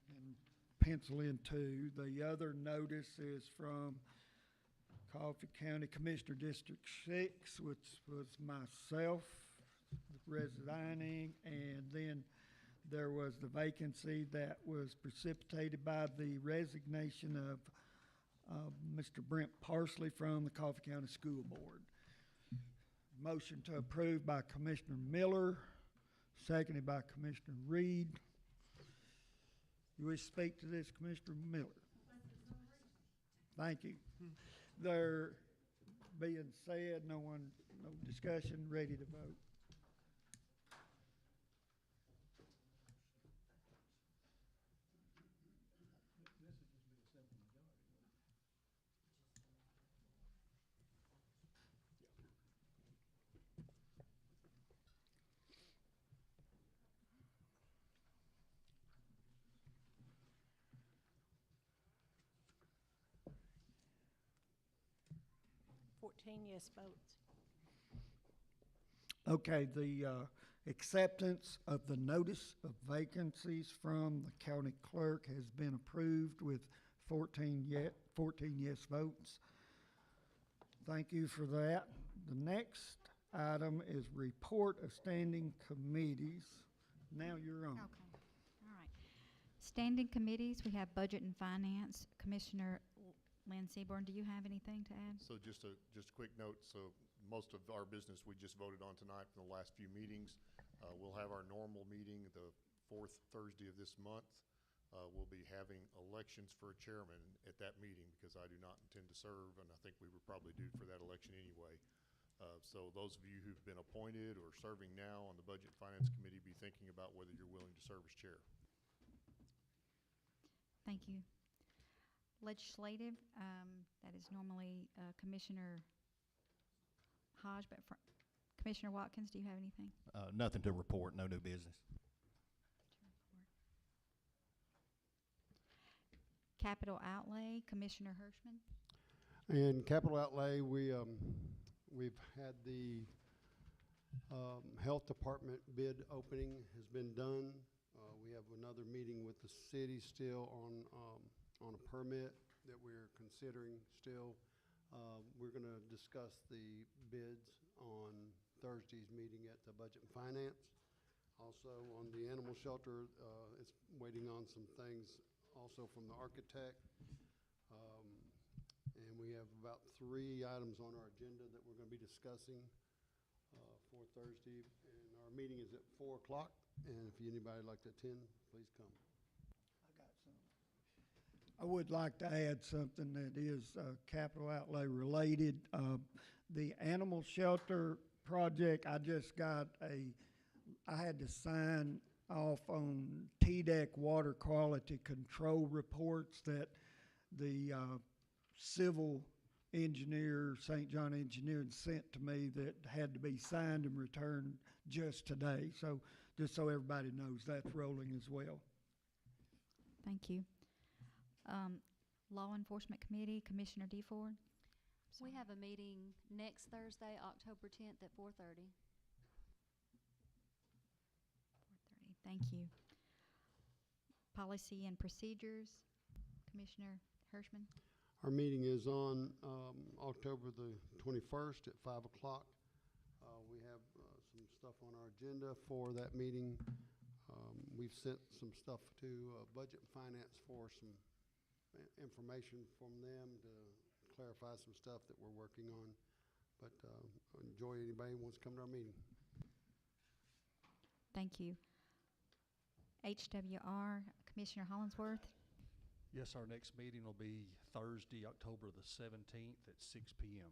And pencil in 2. The other notice is from Coffee County Commissioner District 6, which was myself resigning, and then there was the vacancy that was precipitated by the resignation of Mr. Brent Parsley from the Coffee County School Board. Motion to approve by Commissioner Miller, seconded by Commissioner Reed. You wish to speak to this, Commissioner Miller? Thank you. There being said, no discussion, ready to vote. Yes votes. Okay, the acceptance of the notice of vacancies from the county clerk has been approved with 14 yes votes. Thank you for that. The next item is report of standing committees. Now you're on. Okay, all right. Standing committees, we have Budget and Finance. Commissioner Lynn Seaborn, do you have anything to add? So just a quick note, so most of our business we just voted on tonight from the last few meetings. We'll have our normal meeting the 4th Thursday of this month. We'll be having elections for a chairman at that meeting because I do not intend to serve, and I think we were probably due for that election anyway. So those of you who've been appointed or serving now on the Budget and Finance Committee, be thinking about whether you're willing to serve as chair. Thank you. Legislative, that is normally Commissioner Hodge, but Commissioner Watkins, do you have anything? Nothing to report, no new business. Capital Outlay, Commissioner Hirschman. And capital outlay, we've had the health department bid opening has been done. We have another meeting with the city still on a permit that we're considering still. We're going to discuss the bids on Thursday's meeting at the Budget and Finance. Also on the animal shelter, it's waiting on some things also from the architect. And we have about 3 items on our agenda that we're going to be discussing for Thursday. And our Our meeting is at 4 o'clock, and if anybody would like to attend, please come. I would like to add something that is capital outlay related. The animal shelter project, I had to sign off on TDEC water quality control reports that the civil engineer, St. John Engineering, sent to me that had to be signed and returned just today. So just so everybody knows, that's rolling as well. Thank you. Law Enforcement Committee, Commissioner DeFord. We have a meeting next Thursday, October 10th at 4:30. 4:30. Thank you. Policy and Procedures, Commissioner Hirschman. Our meeting is on October the 21st at 5 o'clock. We have some stuff on our agenda for that meeting. We've sent some stuff to Budget and Finance for some information from them to clarify some stuff that we're working on. But enjoy anybody who wants to come to our meeting. Thank you. HWR, Commissioner Hollingsworth. Yes, our next meeting will be Thursday, October the 17th at 6 p.m.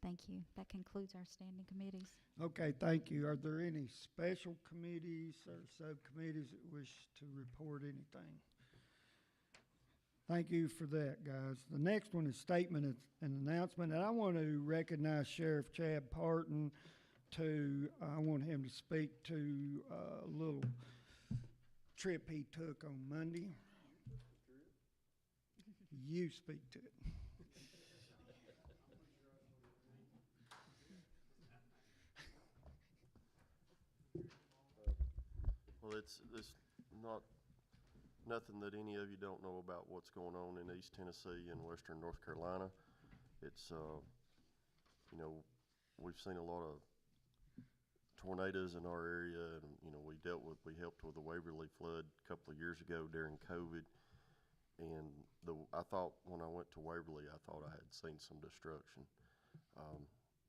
Thank you. That concludes our standing committees. Okay, thank you. Are there any special committees or subcommittees that wish to report anything? Thank you for that, guys. The next one is statement and announcement, and I want to recognize Sheriff Chad Parton. I want him to speak to a little trip he took on Monday. You speak to it. Well, it's not nothing that any of you don't know about what's going on in East Tennessee and Western North Carolina. It's, you know, we've seen a lot of tornadoes in our area, and, you know, we helped with the Waverly flood a couple of years ago during COVID. And I thought when I went to Waverly, I thought I had seen some destruction.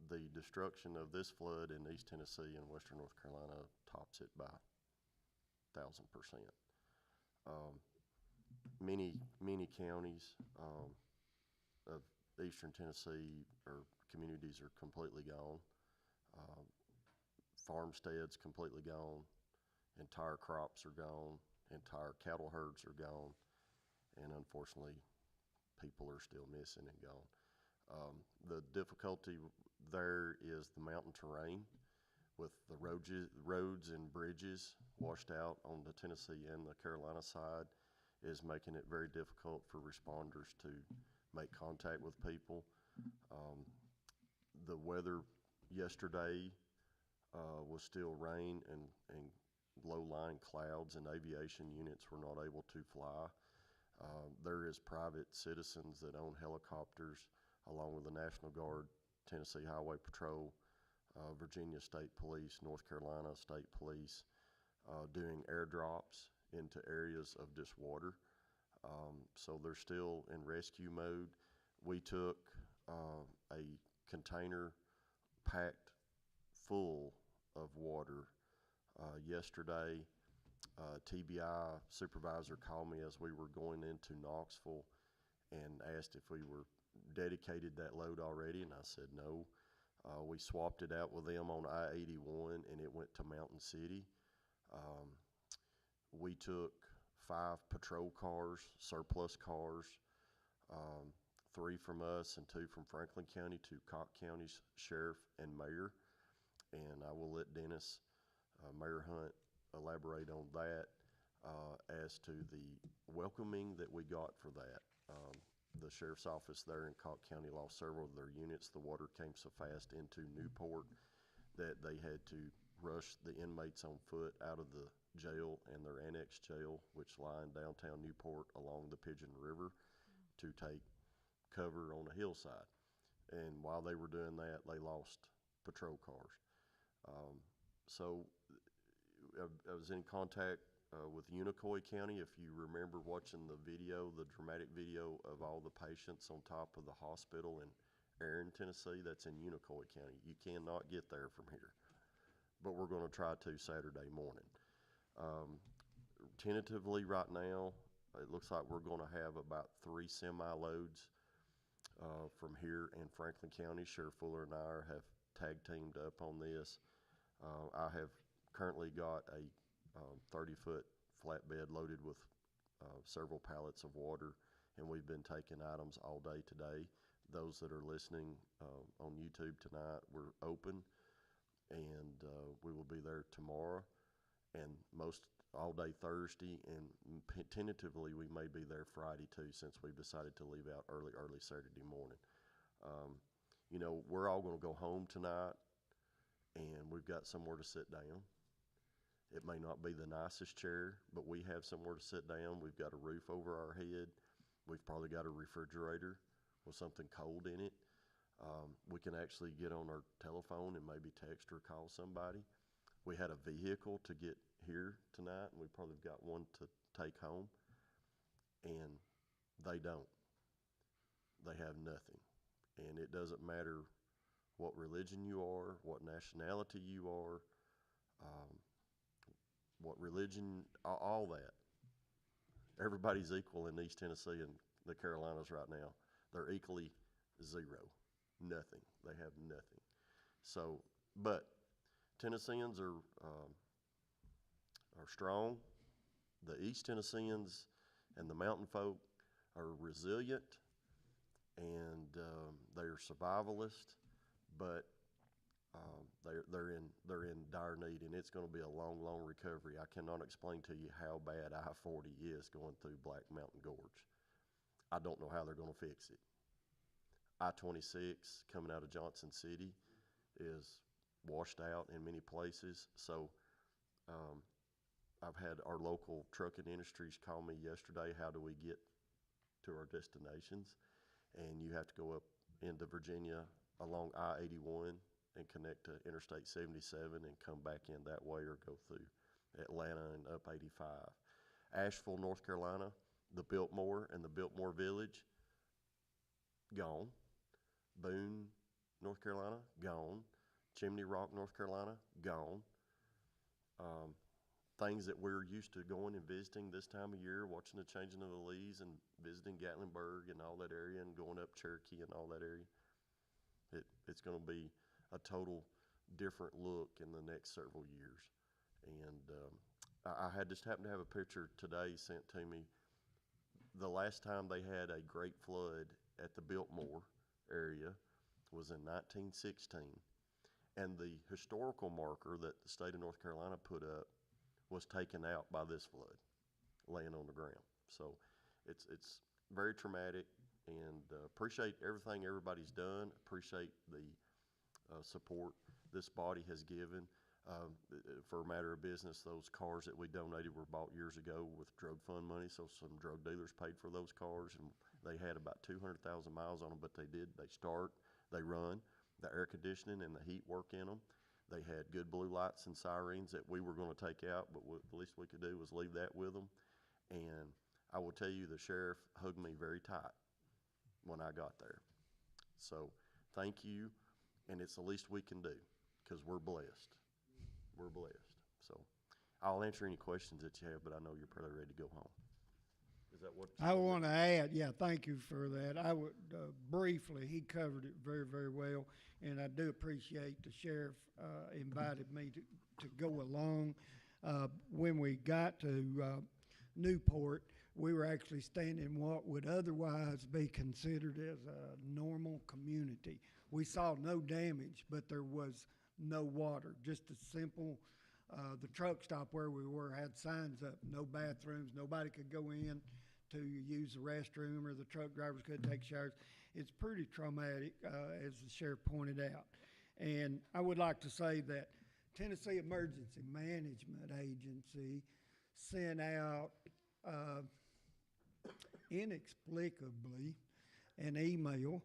The destruction of this flood in East Tennessee and Western North Carolina tops it by 1,000%. Many counties of Eastern Tennessee or communities are completely gone. Farmsteads completely gone. Entire crops are gone. Entire cattle herds are gone. And unfortunately, people are still missing and gone. The difficulty there is the mountain terrain with the roads and bridges washed out on the Tennessee and the Carolina side is making it very difficult for responders to make contact with people. The weather yesterday was still rain and low-lying clouds, and aviation units were not able to fly. There is private citizens that own helicopters, along with the National Guard, Tennessee Highway Patrol, Virginia State Police, North Carolina State Police, doing airdrops into areas of this water. So they're still in rescue mode. We took a container packed full of water yesterday. TBI supervisor called me as we were going into Knoxville and asked if we were dedicated that load already, and I said no. We swapped it out with them on I-81, and it went to Mountain City. We took 5 patrol cars, surplus cars, 3 from us and 2 from Franklin County to Cocke County's sheriff and mayor. And I will let Dennis, Mayor Hunt, elaborate on that as to the welcoming that we got for that. The sheriff's office there in Cocke County lost several of their units. The water came so fast into Newport that they had to rush the inmates on foot out of the jail and their annex jail, which lie in downtown Newport along the Pigeon River, to take cover on a hillside. And while they were doing that, they lost patrol cars. So I was in contact with Unicoi County. If you remember watching the video, the dramatic video of all the patients on top of the hospital Aaron, Tennessee, that's in Unicoi County. You cannot get there from here. But we're gonna try to Saturday morning. Tentatively right now, it looks like we're gonna have about 3 semi-loads from here in Franklin County. Sheriff Fuller and I have tag teamed up on this. I have currently got a 30-foot flatbed loaded with several pallets of water, and we've been taking items all day today. Those that are listening on YouTube tonight, we're open, and we will be there tomorrow and most all day Thursday, and tentatively we may be there Friday too, since we've decided to leave out early Saturday morning. You know, we're all gonna go home tonight, and we've got somewhere to sit down. It may not be the nicest chair, but we have somewhere to sit down. We've got a roof over our head. We've probably got a refrigerator with something cold in it. We can actually get on our telephone and maybe text or call somebody. We had a vehicle to get here tonight, and we probably got one to take home, and they don't. They have nothing. And it doesn't matter what religion you are, what nationality you are, what religion, all that. Everybody's equal in East Tennessee and the Carolinas right now. They're equally zero, nothing. They have nothing. So, but Tennesseans are strong. The East Tennesseans and the mountain folk are resilient, and they're survivalist, but they're in dire need, and it's going to be a long recovery. I cannot explain to you how bad I-40 is going through Black Mountain Gorge. I don't know how they're going to fix it. I-26 coming out of Johnson City is washed out in many places. So I've had our local trucking industries call me yesterday, how do we get to our destinations? And you have to go up into Virginia along I-81 and connect to Interstate 77 and come back in that way, or go through Atlanta and up 85. Asheville, North Carolina, the Biltmore and the Biltmore Village, gone. Boone, North Carolina, gone. Chimney Rock, North Carolina, gone. Things that we're used to going and visiting this time of year, watching the changing of the leaves and visiting Gatlinburg and all that area, and going up Cherokee and all that area. It's going to be a total different look in the next several years. And I had just happened to have a picture today sent to me. The last time they had a great flood at the Biltmore area was in 1916. And the historical marker that the state of North Carolina put up was taken out by this flood, laying on the ground. So it's very traumatic, and appreciate everything everybody's done. Appreciate the support this body has given. For a matter of business, those cars that we donated were bought years ago with drug fund money, so some drug dealers paid for those cars, and they had about 200,000 miles on them, but they start, they run, the air conditioning and the heat work in them. They had good blue lights and sirens that we were going to take out, but the least we could do was leave that with them. And I will tell you, the sheriff hugged me very tight when I got there. So thank you, and it's the least we can do, because we're blessed. We're blessed. So I'll answer any questions that you have, but I know you're probably ready to go home. Is that what? I want to add, thank you for that. I would briefly, he covered it very, very well, and I do appreciate the sheriff invited me to go along. When we got to Newport, we were actually staying in what would otherwise be considered as a normal community. We saw no damage, but there was no water, just a simple, the truck stop where we were had signs up, no bathrooms, nobody could go in to use the restroom, or the truck drivers couldn't take showers. It's pretty traumatic, as the sheriff pointed out. And I would like to say that Tennessee Emergency Management Agency sent out inexplicably an email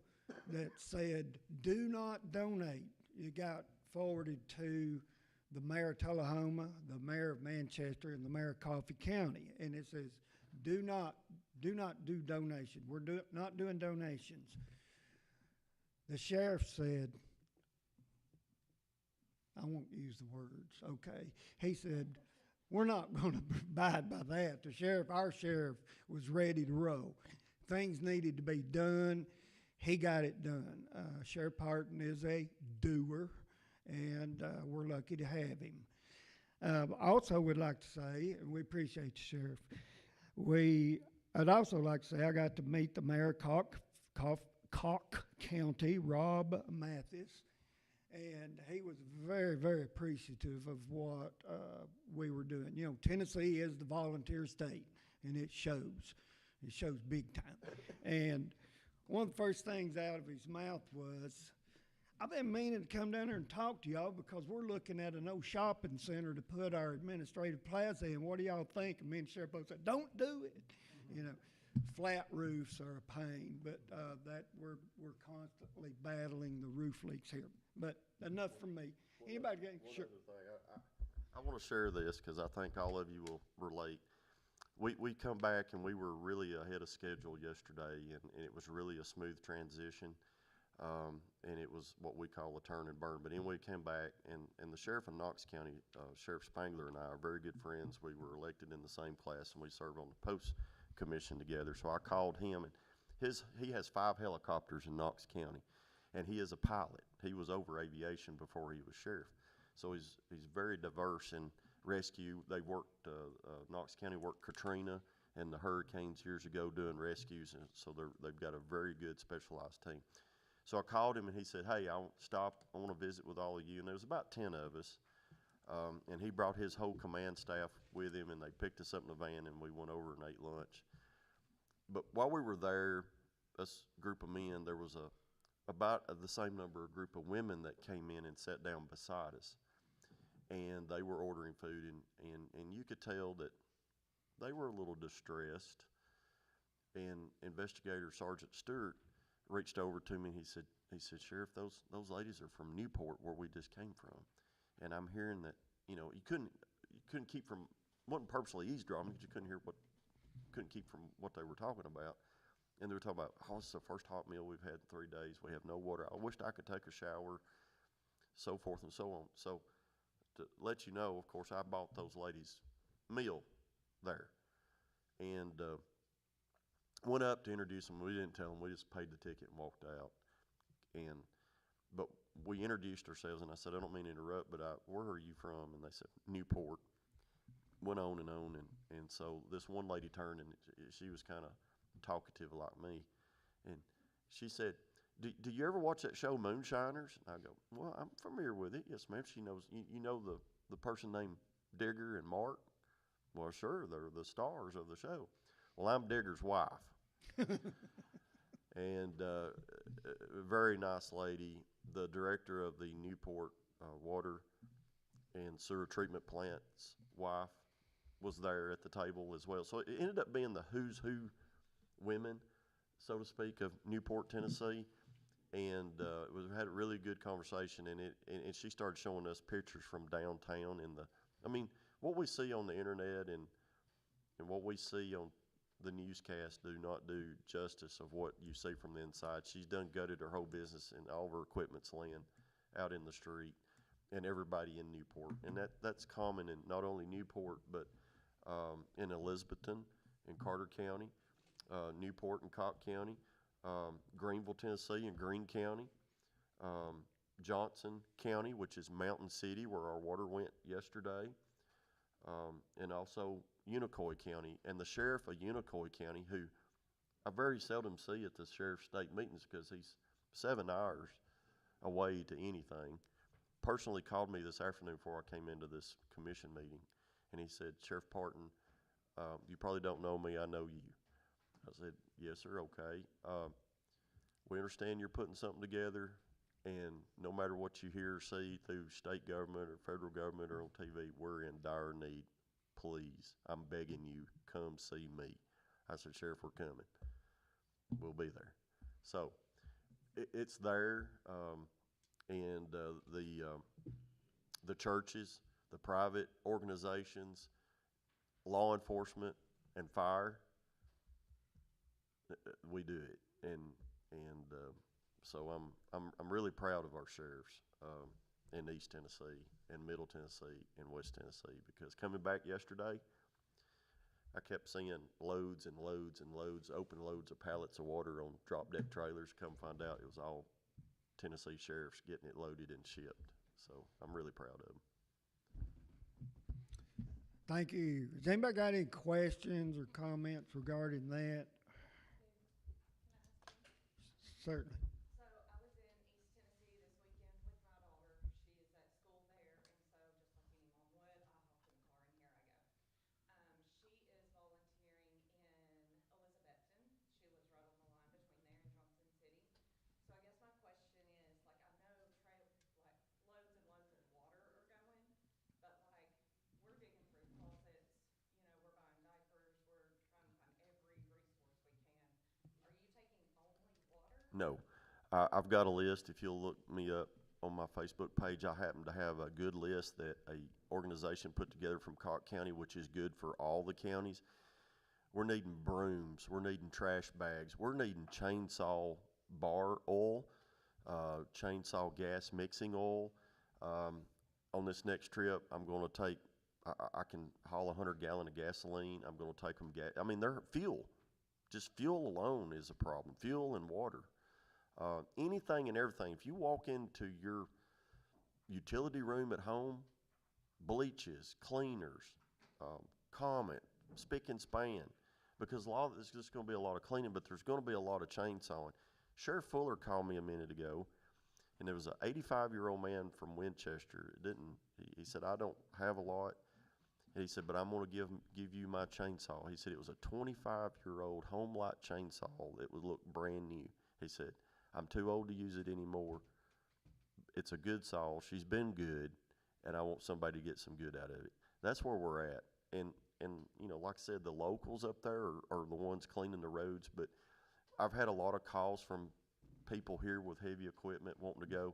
that said, do not donate. It got forwarded to the mayor of Tullahoma, the mayor of Manchester, and the mayor of Coffee County. And it says, do not do donation. We're not doing donations. The sheriff said, I won't use the words, okay. He said, we're not going to abide by that. Our sheriff was ready to roll. Things needed to be done. He got it done. Sheriff Parton is a doer, and we're lucky to have him. I also would like to say, and we appreciate you, Sheriff, I'd also like to say I got to meet the mayor of Cocke County, Rob Mathis, and he was very, very appreciative of what we were doing. You know, Tennessee is the volunteer state, and it shows. It shows big time. And one of the first things out of his mouth was, I've been meaning to come down there and talk to y'all because we're looking at an old shopping center to put our administrative plaza in. What do y'all think? And me and Sheriff both said, don't do it. You know, flat roofs are a pain, but that we're constantly battling the roof leaks here. But enough from me. Anybody got sure? One other thing, I want to share this because I think all of you will relate. We come back and we were really ahead of schedule yesterday, and it was really a smooth transition. And it was what we call a turn and burn. But anyway, we came back, and the sheriff of Knox County, Sheriff Spangler, and I are very good friends. We were elected in the same class, and we served on the Post Commission together. So I called him, and he has 5 helicopters in Knox County, and he is a pilot. He was over aviation before he was sheriff. So he's very diverse in rescue. They worked, Knox County worked Katrina and the hurricanes years ago doing rescues, and so they've got a very good specialized team. So I called him, and he said, hey, I want to visit with all of you. And there was about 10 of us, and he brought his whole command staff with him, and they picked us up in a van, and we went over and ate lunch. But while we were there, this group of men, there was about the same number of group of women that came in and sat down beside us. And they were ordering food, and you could tell that they were a little distressed. And Investigator Sergeant Stewart reached over to me, and he said, Sheriff, those ladies are from Newport, where we just came from. And I'm hearing that, you know, you couldn't keep from, wasn't purposely eavesdropping, you just couldn't keep from what they were talking about. And they were talking about, oh, this is the first hot meal we've had in 3 days. We have no water. I wished I could take a shower, so forth and so on. So to let you know, of course, I bought those ladies meal there. And went up to introduce them. We didn't tell them. We just paid the ticket and walked out. But we introduced ourselves, and I said, I don't mean to interrupt, but where are you from? And they said, Newport. Went on, and so this one lady turned, and she was kind of talkative like me. And she said, do you ever watch that show Moonshiners? And I go, well, I'm familiar with it. Yes, ma'am. She knows. You know the person named Digger and Mark? Well, sure. They're the stars of the show. Well, I'm Digger's wife. And a very nice lady. The director of the Newport Water and Sewer Treatment Plant's wife was there at the table as well. So it ended up being the who's who women, so to speak, of Newport, Tennessee. And we had a really good conversation, and she started showing us pictures from downtown what we see on the internet and what we see on the newscast do not do justice of what you see from the inside. She's done gutted her whole business, and all of her equipment's laying out in the street, and everybody in Newport. And that's common in not only Newport, but in Elizabethton, in Carter County, Newport and Cocke County, Greenville, Tennessee, and Greene County, Johnson County, which is Mountain City, where our water went yesterday, and also Unicoi County. And the sheriff of Unicoi County, who I very seldom see at the sheriff's state meetings because he's 7 hours away to anything, personally called me this afternoon before I came into this commission meeting, and he said, Sheriff Parton, you probably don't know me, I know you. I said, yes, sir, okay. We understand you're putting something together, and no matter what you hear or see through state government or federal government or on TV, we're in dire need. Please, I'm begging you, come see me. I said, Sheriff, we're coming. We'll be there. So it's there, and the churches, the private organizations, law enforcement, and fire, we do it. And So I'm really proud of our sheriffs in East Tennessee and Middle Tennessee and West Tennessee, because coming back yesterday, I kept seeing loads and loads and loads, open loads of pallets of water on drop deck trailers. Come find out it was all Tennessee sheriffs getting it loaded and shipped. So I'm really proud of them. Thank you. Has anybody got any questions or comments regarding that? Certainly. So I was in East Tennessee this weekend with my daughter. She is at school there, and so just like any mom would, I hopped in the car and here I go. She is volunteering in Elizabethton. She lives right on the line between there and Johnson City. So I guess my question is, like, I know loads and loads of water are going, but like we're digging through closets, you know, we're buying diapers, we're trying to find every resource we can. Are you taking only water? No. I've got a list. If you'll look me up on my Facebook page, I happen to have a good list that a organization put together from Cocke County, which is good for all the counties. We're needing brooms. We're needing trash bags. We're needing chainsaw bar oil, chainsaw gas mixing oil. On this next trip, I'm going to take, I can haul 100 gallon of gasoline. I'm going to take them I mean, they're fuel. Just fuel alone is a problem. Fuel and water. Anything and everything. If you walk into your utility room at home, bleaches, cleaners, Comet, spick and span, because a lot of there's just going to be a lot of cleaning, but there's going to be a lot of chainsawing. Sheriff Fuller called me a minute ago, and there was an 85-year-old man from Winchester. He said, I don't have a lot. And he said, but I'm going to give you my chainsaw. He said it was a 25-year-old Home-Light chainsaw that would look brand new. He said, I'm too old to use it anymore. It's a good saw. She's been good, and I want somebody to get some good out of it. That's where we're at. And you know, like I said, the locals up there are the ones cleaning the roads, but I've had a lot of calls from people here with heavy equipment wanting to go,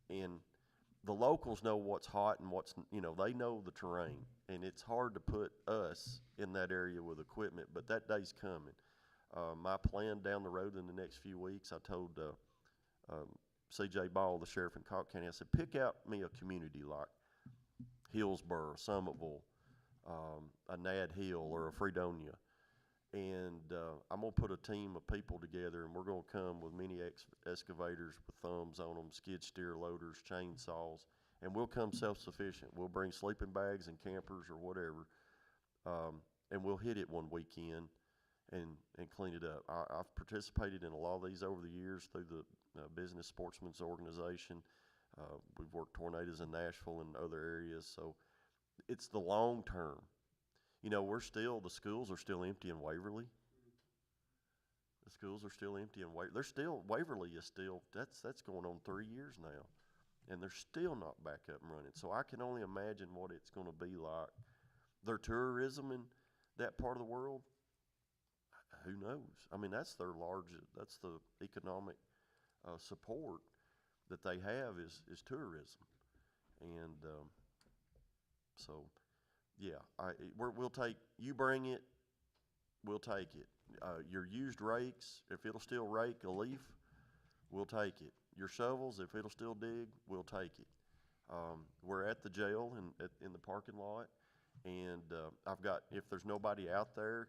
and the locals know what's hot and what's, you know, they know the terrain, and it's hard to put us in that area with equipment, but that day's coming. My plan down the road in the next few weeks, I told C.J. Ball, the sheriff in Cocke County, I said, pick out me a community like Hillsboro, Summitville, a Nad Hill, or a Fredonia, and I'm going to put a team of people together, and we're going to come with mini excavators with thumbs on them, skid steer loaders, chainsaws, and we'll come self-sufficient. We'll bring sleeping bags and campers or whatever, and we'll hit it one weekend and clean it up. I've participated in a lot of these over the years through the Business Sportsman's Organization. We've worked tornadoes in Nashville and other areas, so it's the long term. You know, the schools are still empty in Waverly. The schools are still empty in Waverly is still, that's going on 3 years now, and they're still not back up and running. So I can only imagine what it's going to be like. Their tourism in that part of the world, who knows? I mean, that's the economic support that they have is tourism. And so, yeah, we'll take, you bring it, we'll take it. Your used rakes, if it'll still rake a leaf, we'll take it. Your shovels, if it'll still dig, we'll take it. We're at the jail in the parking lot, and I've got, if there's nobody out there,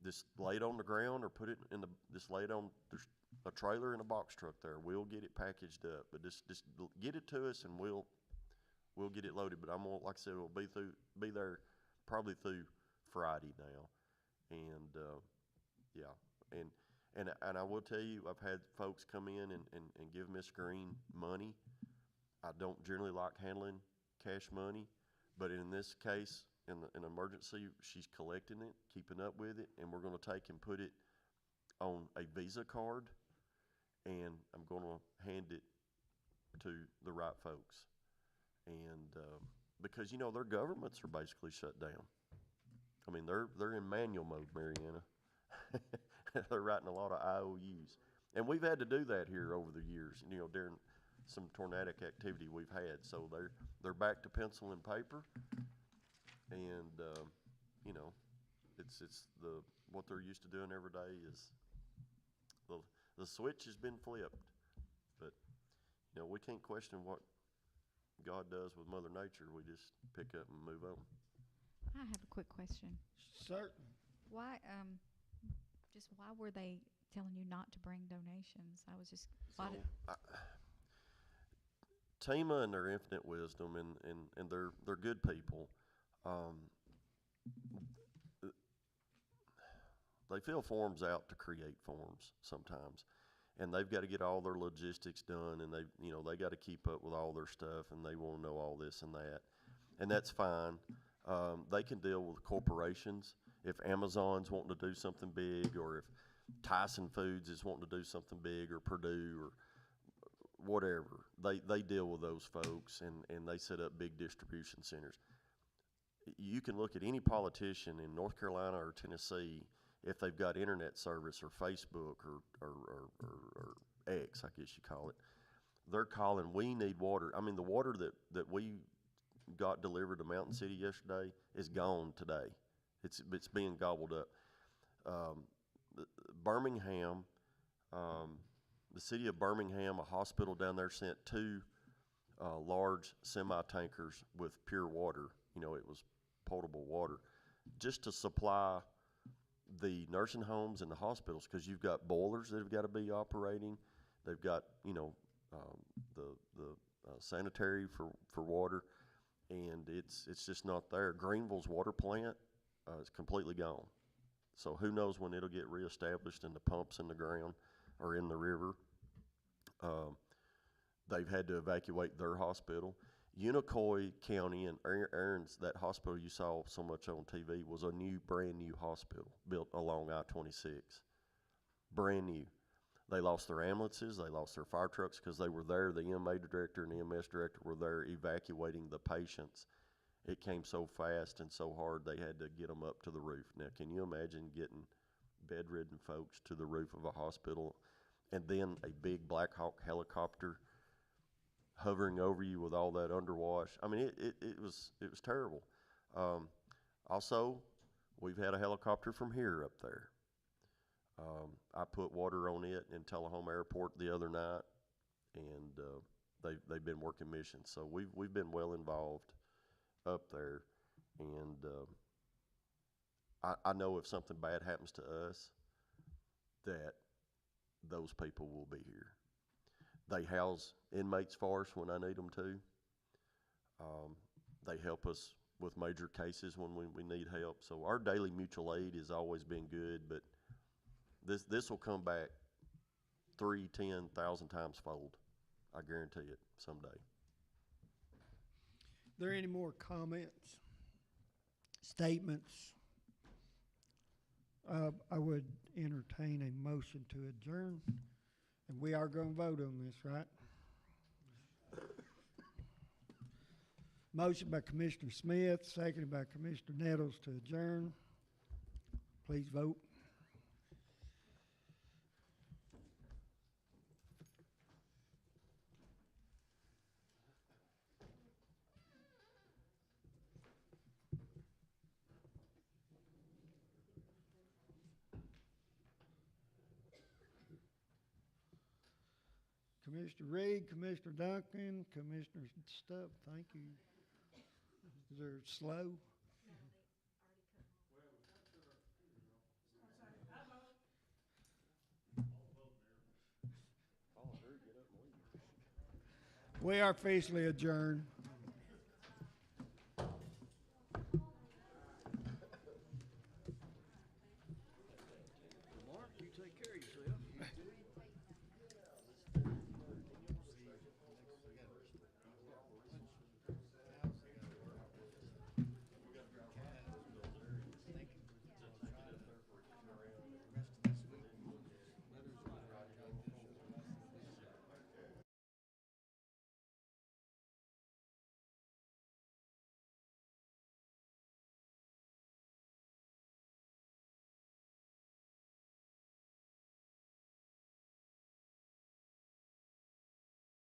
just lay it on the ground or put it in just lay it on, there's a trailer and a box truck there. We'll get it packaged up, but just get it to us and we'll get it loaded. But I'm gonna, like I said, we'll be there probably through Friday now, and yeah, and I will tell you, I've had folks come in and give Miss Green money. I don't generally like handling cash money, but in this case, in an emergency, she's collecting it, keeping up with it, and we're going to take and put it on a Visa card, and I'm going to hand it to the right folks. And because, you know, their governments are basically shut down. I mean, they're in manual mode, Mariana. They're writing a lot of IOUs. And we've had to do that here over the years, you know, during some tornadic activity we've had. So they're back to pencil and paper. And you know, it's what they're used to doing every day is the switch has been flipped. You know, we can't question what God does with Mother Nature. We just pick up and move on. I have a quick question. Certain. Why, why were they telling you not to bring donations? I was just, why did, TEMA and their infinite wisdom, and they're good people. They fill forms out to create forms sometimes, and they've got to get all their logistics done, and they got to keep up with all their stuff, and they want to know all this and that, and that's fine. They can deal with corporations. If Amazon's wanting to do something big, or if Tyson Foods is wanting to do something big, or Purdue, or whatever, they deal with those folks, and they set up big distribution centers. You can look at any politician in North Carolina or Tennessee, if they've got internet service or Facebook or X, I guess you call it, they're calling, we need water. I mean, the water that we got delivered to Mountain City yesterday is gone today. It's being gobbled up. Birmingham, the city of Birmingham, a hospital down there sent 2 large semi-tankers with pure water. You know, it was potable water, just to supply the nursing homes and the hospitals, because you've got boilers that have got to be operating. They've got, the sanitary for water, and it's just not there. Greenville's water plant is completely gone. So who knows when it'll get reestablished, and the pumps in the ground or in the river. They've had to evacuate their hospital. Unicoi County and Aaron's, that hospital you saw so much on TV, was a brand new hospital built along I-26. Brand new. They lost their ambulances, they lost their fire trucks, because they were there. The EMA director and the EMS director were there evacuating the patients. It came so fast and so hard, they had to get them up to the roof. Now, can you imagine getting bedridden folks to the roof of a hospital, and then a big Black Hawk helicopter hovering over you with all that underwash? I mean, it was terrible. Also, we've had a helicopter from here up there. I put water on it in Tullahoma Airport the other night, and they've been working missions. So we've been well involved up there, and I know if something bad happens to us, that those people will be here. They house inmates for us when I need them to. They help us with major cases when we need help. So our daily mutual aid has always been good, but this will come back 10,000 times fold. I guarantee it someday. There any more comments, statements? I would entertain a motion to adjourn, and we are going to vote on this, right? Motion by Commissioner Smith, seconded by Commissioner Nettles to adjourn. Please vote. Commissioner Reed, Commissioner Duncan, Commissioner Stubb, thank you. Is there slow? We are officially adjourned.